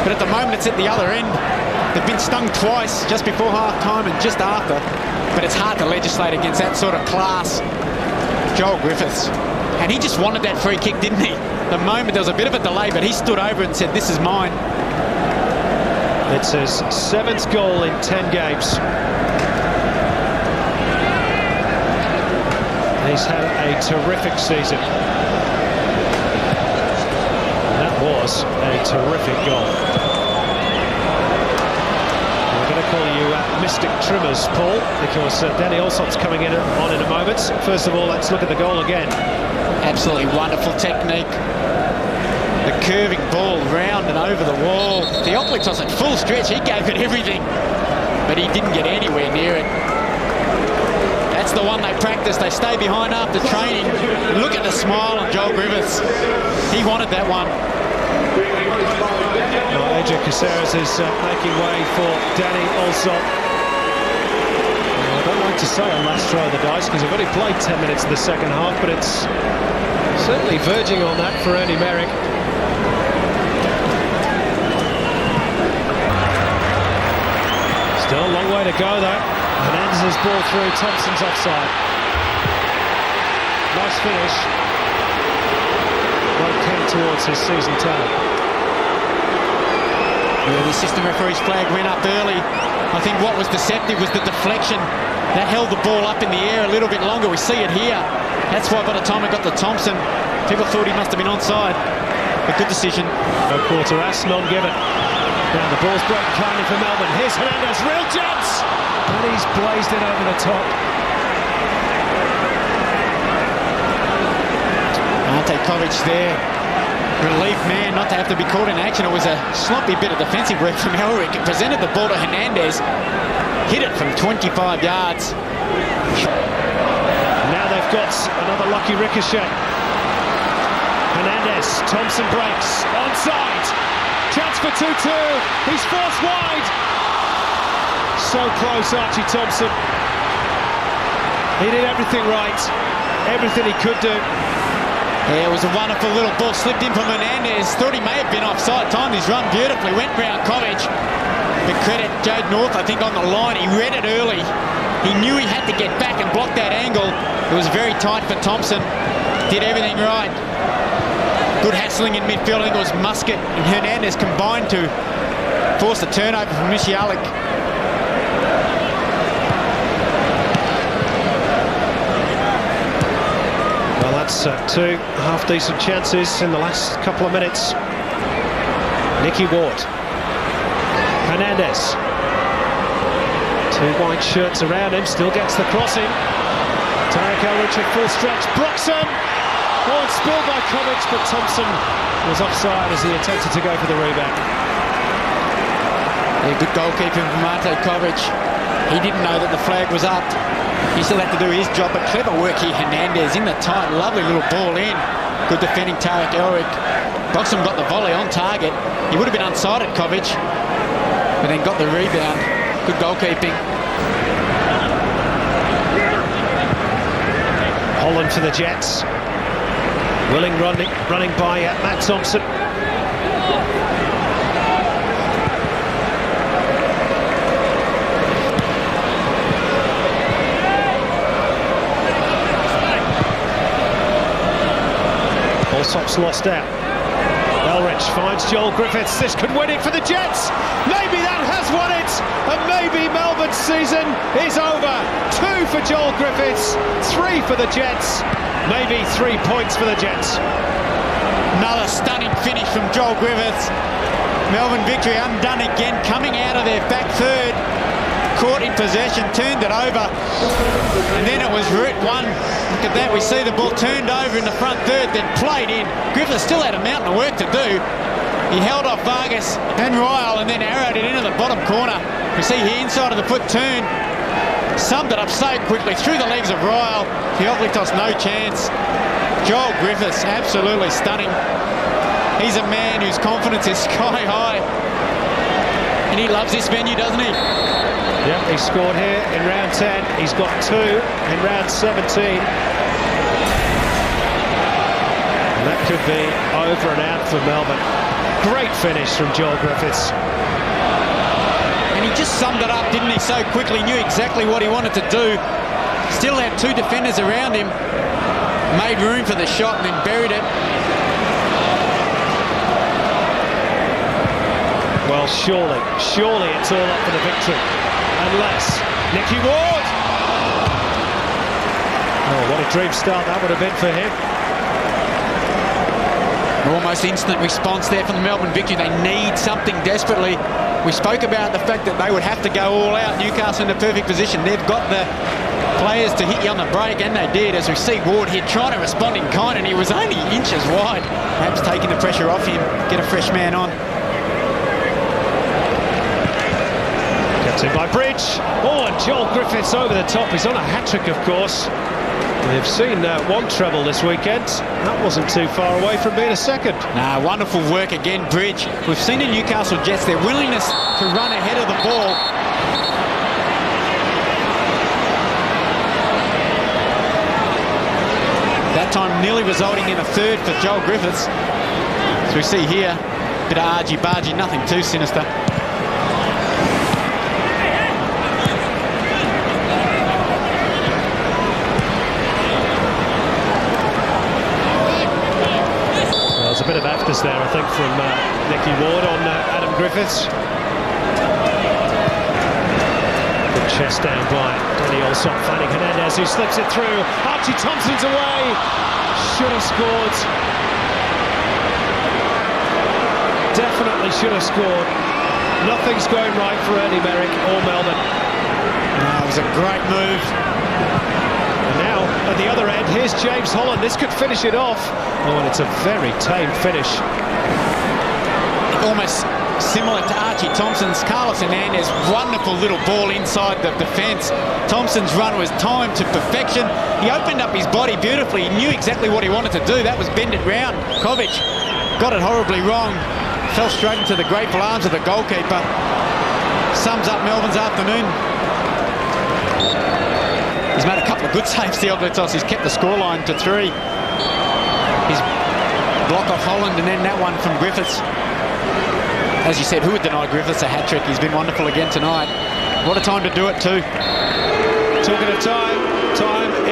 But at the moment, it's at the other end. They've been stung twice, just before half-time and just after. But it's hard to legislate against that sort of class. Joel Griffiths. And he just wanted that free kick, didn't he? The moment, there was a bit of a delay, but he stood over and said, this is mine. It's his 7th goal in 10 games. He's had a terrific season. That was a terrific goal. We're going to call you Mystic Trimmers, Paul, because Danny Allsop's coming in on in a moment. First of all, let's look at the goal again. Absolutely wonderful technique. The curving ball round and over the wall. Theophilus at full stretch, he gave it everything, but he didn't get anywhere near it. That's the one they practice. They stay behind after training. Look at the smile on Joel Griffiths. He wanted that one. Well, AJ Caceres is making way for Danny Allsop. I don't like to say a last throw of the dice because I've only played 10 minutes of the second half, but it's certainly verging on that for Andy Merrick. Still a long way to go though. Hernandez's ball through, Thompson's offside. Nice finish. Won't count towards his season total. Yeah, the assistant referee's flag went up early. I think what was deceptive was the deflection. That held the ball up in the air a little bit longer. We see it here. That's why by the time it got to Thompson, people thought he must have been onside. A good decision. No quarter ass, none given. Now the ball's broken kindly for Melbourne. Here's Hernandez, real chance! And he's blazed it over the top. Ante Kovic there. relief man not to have to be caught in action. It was a sloppy bit of defensive work from Elric. It presented the ball to Hernandez, hit it from 25 yards. Now they've got another lucky ricochet. Hernandez, Thompson breaks, onside, chance for 2-2, he's forced wide. So close, Archie Thompson. He did everything right, everything he could do. Yeah, it was a wonderful little ball, slipped in from Hernandez. Thought he may have been offside, timed his run beautifully, went round Covich. But credit Jade North, I think, on the line. He read it early. He knew he had to get back and block that angle. It was very tight for Thompson. Did everything right. Good hassling in midfield. I think it was Muscat and Hernandez combined to force the turnover from Michialik. Well, that's two half-decent chances in the last couple of minutes. Nicky Ward. Hernandez. Two white shirts around him, still gets the crossing. Tarek Elrich at full stretch, Broxham! Oh, it's spilled by Covich, but Thompson was offside as he attempted to go for the rebound. Yeah, good goalkeeping from Mate Covich. He didn't know that the flag was up. He still had to do his job, but clever work here, Hernandez in the tight, lovely little ball in. Good defending Tarek Elric. Broxham got the volley on target. He would have been unsided, Covich, but then got the rebound. Good goalkeeping. Holland for the Jets. Willing running by Matt Thompson. Allsop's lost out. Elrich finds Joel Griffiths. This could win it for the Jets. Maybe that has won it. And maybe Melbourne's season is over. 2 for Joel Griffiths, 3 for the Jets. Maybe 3 points for the Jets. Another stunning finish from Joel Griffiths. Melbourne victory undone again, coming out of their back third. Caught in possession, turned it over, and then it was Route 1. Look at that, we see the ball turned over in the front third, then played in. Griffiths still had a mountain of work to do. He held off Vargas and Ryle and then arrowed it into the bottom corner. We see here inside of the foot turn. Summed it up so quickly through the legs of Ryle. Theoklitos no chance. Joel Griffiths absolutely stunning. He's a man whose confidence is sky high. And he loves this venue, doesn't he? Yep, he scored here in round 10. He's got 2 in round 17. And that could be over and out for Melbourne. Great finish from Joel Griffiths. And he just summed it up, didn't he, so quickly. Knew exactly what he wanted to do. Still had 2 defenders around him. Made room for the shot and then buried it. Well, surely it's all up for the victory. Unless Nicky Ward. Oh, what a dream start that would have been for him. Almost instant response there from the Melbourne victory. They need something desperately. We spoke about the fact that they would have to go all out. Newcastle in a perfect position. They've got the players to hit you on the break, and they did, as we see Ward here trying to respond in kind, and he was only inches wide. Perhaps taking the pressure off him, get a fresh man on. Gets in by Bridge. Oh, and Joel Griffiths over the top. He's on a hat-trick, of course. We've seen one treble this weekend. That wasn't too far away from being a second. Nah, wonderful work again, Bridge. We've seen in Newcastle Jets their willingness to run ahead of the ball. That time nearly resulting in a third for Joel Griffiths. As we see here, a bit of argy-bargy, nothing too sinister. There's a bit of afters there, I think, from Nicky Ward on Adam Griffiths. Good chest down by Danny Allsop, finding Hernandez, who slips it through. Archie Thompson's away. Should have scored. Definitely should have scored. Nothing's going right for Ernie Merrick or Melbourne. It was a great move. And now at the other end. Here's James Holland. This could finish it off. Oh, and it's a very tame finish. Almost similar to Archie Thompson's. Carlos Hernandez, wonderful little ball inside the defence. Thompson's run was timed to perfection. He opened up his body beautifully. He knew exactly what he wanted to do. That was bend it round. Kovic got it horribly wrong. Fell straight into the grateful arms of the goalkeeper. Sums up Melbourne's afternoon. He's made a couple of good saves, the Oglitos. He's kept the scoreline to 3. His block off Holland and then that one from Griffiths. As you said, who would deny Griffiths a hat-trick? He's been wonderful again tonight. What a time to do it too. Talking of time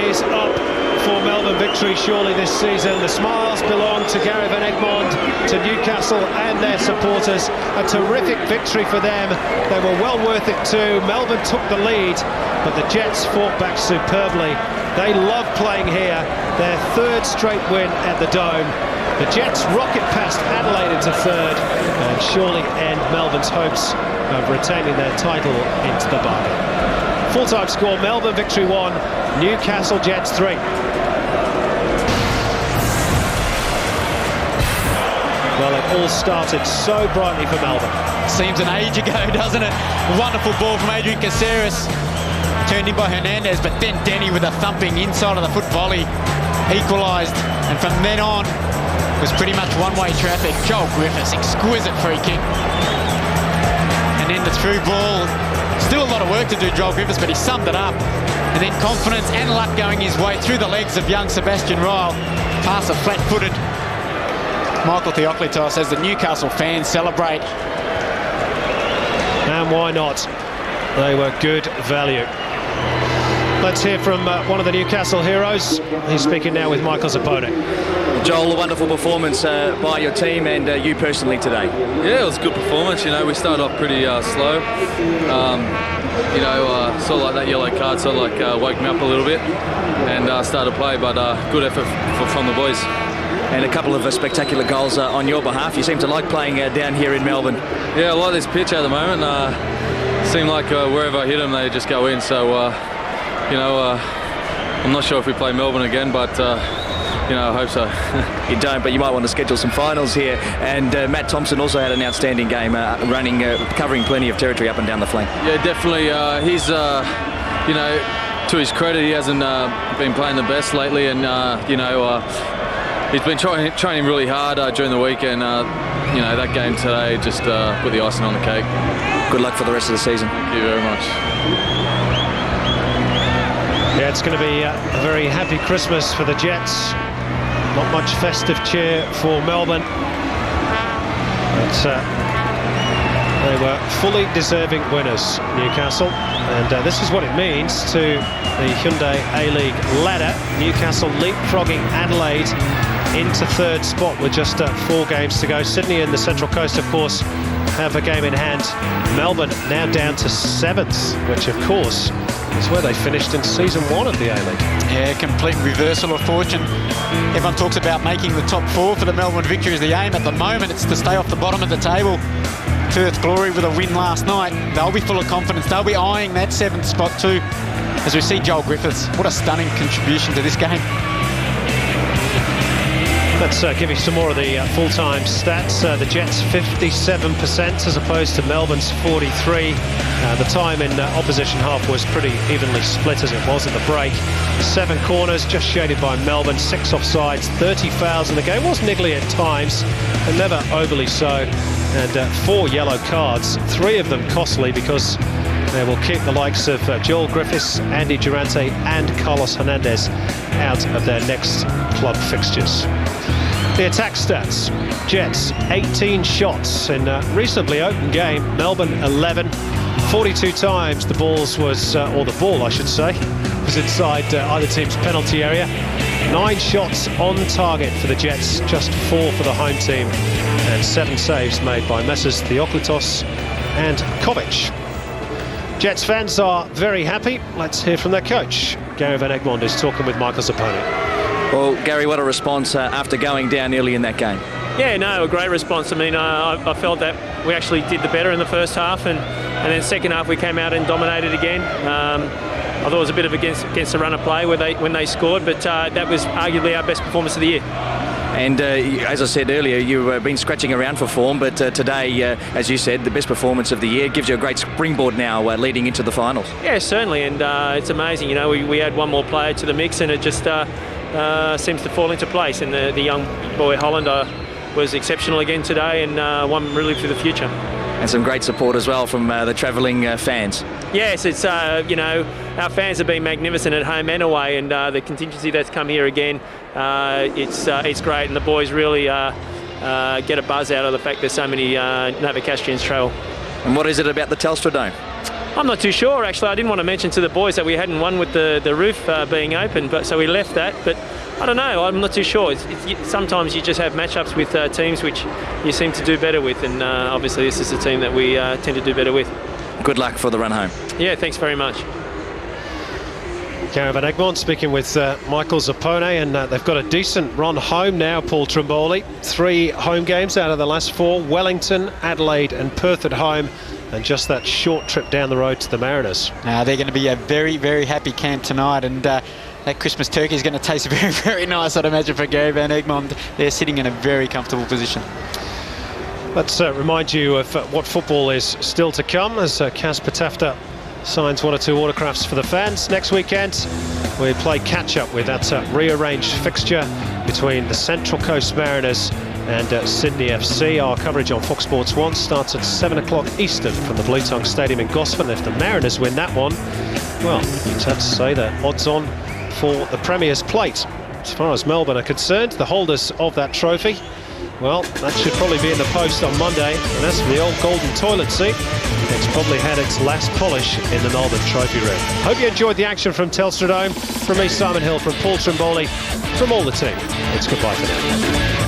is up for Melbourne victory surely this season. The smiles belong to Gary Van Egmond, to Newcastle and their supporters. A terrific victory for them. They were well worth it too. Melbourne took the lead, but the Jets fought back superbly. They love playing here. Their 3rd straight win at the Dome. The Jets rocket past Adelaide into 3rd and surely end Melbourne's hopes of retaining their title into the bargain. Full-time score, Melbourne victory 1, Newcastle Jets 3. Well, it all started so brightly for Melbourne. Seems an age ago, doesn't it? A wonderful ball from Adrian Caceres. Turned in by Hernandez, but then Denny with a thumping inside of the foot volley equalised. And from then on, it was pretty much one-way traffic. Joel Griffiths, exquisite free kick. And then the through ball. Still a lot of work to do, Joel Griffiths, but he summed it up. And then confidence and luck going his way through the legs of young Sebastian Ryle. Pass a flat-footed Michael Theoklitos as the Newcastle fans celebrate. And why not? They were good value. Let's hear from one of the Newcastle heroes. He's speaking now with Michael Zappone. Joel, a wonderful performance by your team and you personally today. Yeah, it was a good performance. You know, we started off pretty slow. Sort of like that yellow card sort of like woke me up a little bit and started to play, but good effort from the boys. And a couple of spectacular goals on your behalf. You seem to like playing down here in Melbourne. Yeah, I like this pitch at the moment. Seem like wherever I hit them, they just go in. So, I'm not sure if we play Melbourne again, but I hope so. You don't, but you might want to schedule some finals here. And Matt Thompson also had an outstanding game, covering plenty of territory up and down the flank. Yeah, definitely. He's, to his credit, he hasn't been playing the best lately, and he's been training really hard during the week, and that game today just put the icing on the cake. Good luck for the rest of the season. Thank you very much. Yeah, it's going to be a very happy Christmas for the Jets. Not much festive cheer for Melbourne. But they were fully deserving winners, Newcastle. And this is what it means to the Hyundai A-League ladder. Newcastle leapfrogging Adelaide into 3rd spot with just 4 games to go. Sydney and the Central Coast, of course, have a game in hand. Melbourne now down to 7th, which, of course, is where they finished in season 1 of the A-League. Yeah, complete reversal of fortune. Everyone talks about making the top 4 for the Melbourne Victory as the aim. At the moment, it's to stay off the bottom of the table. Perth Glory with a win last night. They'll be full of confidence. They'll be eyeing that 7th spot too. As we see Joel Griffiths, what a stunning contribution to this game. Let's give you some more of the full-time stats. The Jets 57% as opposed to Melbourne's 43. The time in opposition half was pretty evenly split as it was at the break. 7 corners just shaded by Melbourne, 6 offsides, 30 fouls in the game. Was niggly at times, but never overly so. And 4 yellow cards, 3 of them costly because they will keep the likes of Joel Griffiths, Andy Durante and Carlos Hernandez out of their next club fixtures. The attack stats: Jets 18 shots in a reasonably open game, Melbourne 11. 42 times the ball I should say, was inside either team's penalty area. 9 shots on target for the Jets, just 4 for the home team, and 7 saves made by Messrs Theoklitos and Kovic. Jets fans are very happy. Let's hear from their coach. Gary Van Egmond is talking with Michael Zappone. Well, Gary, what a response after going down early in that game. Yeah, no, a great response. I mean, I felt that we actually did the better in the first half, and then second half we came out and dominated again. thought it was a bit of against the run of play when they scored, but that was arguably our best performance of the year. And as I said earlier, you've been scratching around for form, but today, as you said, the best performance of the year gives you a great springboard now leading into the finals. Yeah, certainly, and it's amazing. You know, we add one more player to the mix, and it just seems to fall into place. And the young boy Holland was exceptional again today, and one really for the future. And some great support as well from the travelling fans. Yes, it's you know, our fans have been magnificent at home and away, and the contingency that's come here again, it's great, and the boys really get a buzz out of the fact there's so many Novocastrians travel. And what is it about the Telstra Dome? I'm not too sure, actually. I didn't want to mention to the boys that we hadn't won with the roof being open, but so we left that. But I don't know. I'm not too sure. Sometimes you just have matchups with teams which you seem to do better with, and obviously this is a team that we tend to do better with. Good luck for the run home. Yeah, thanks very much. Gary Van Egmond speaking with Michael Zappone, and they've got a decent run home now, Paul Trimboli. 3 home games out of the last 4, Wellington, Adelaide and Perth at home, and just that short trip down the road to the Mariners. They're going to be a very, very happy camp tonight, and that Christmas turkey is going to taste very, very nice, I'd imagine, for Gary Van Egmond. They're sitting in a very comfortable position. Let's remind you of what football is still to come as Casper Tafta signs 1 or 2 autographs for the fans. Next weekend we play catch-up with that rearranged fixture between the Central Coast Mariners and Sydney FC. Our coverage on Fox Sports 1 starts at 7 o'clock Eastern from the Blue Tongue Stadium in Gosford. If the Mariners win that one, well, you'd have to say they're odds on for the Premier's plate. As far as Melbourne are concerned, the holders of that trophy, well, that should probably be in the post on Monday. And as for the old golden toilet seat, it's probably had its last polish in the Melbourne Trophy Room. Hope you enjoyed the action from Telstra Dome. From me, Simon Hill, from Paul Trimboli, from all the team, it's goodbye for now.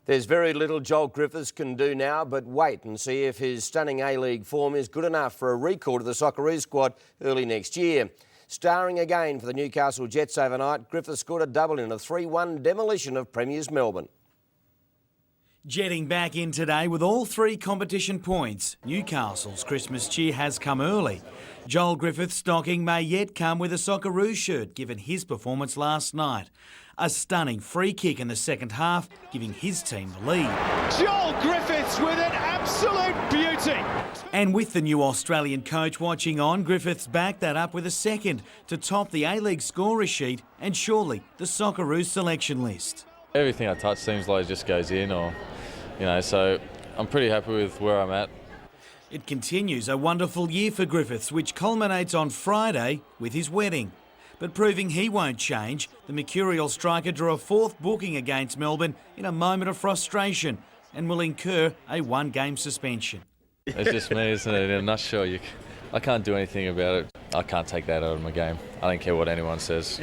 There's very little Joel Griffiths can do now but wait and see if his stunning A-League form is good enough for a recall to the Socceroos squad early next year. Starring again for the Newcastle Jets overnight, Griffiths scored a double in a 3-1 demolition of Premiers Melbourne. Jetting back in today with all 3 competition points, Newcastle's Christmas cheer has come early. Joel Griffiths' stocking may yet come with a Socceroos shirt given his performance last night. A stunning free kick in the second half, giving his team the lead. Joel Griffiths with an absolute beauty. And with the new Australian coach watching on, Griffiths backed that up with a second to top the A-League scorer sheet and surely the Socceroos selection list. Everything I touch seems like it just goes in, so I'm pretty happy with where I'm at. It continues a wonderful year for Griffiths, which culminates on Friday with his wedding. But proving he won't change, the mercurial striker drew a 4th booking against Melbourne in a moment of frustration and will incur a 1-game suspension. It's just me, isn't it? In a nutshell, I can't do anything about it. I can't take that out of my game. I don't care what anyone says.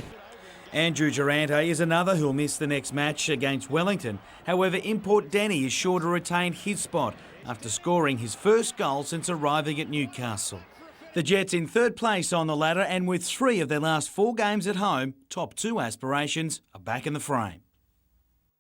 Andrew Durante is another who'll miss the next match against Wellington. However, import Danny is sure to retain his spot after scoring his first goal since arriving at Newcastle. The Jets in 3rd place on the ladder, and with 3 of their last 4 games at home, top 2 aspirations are back in the frame.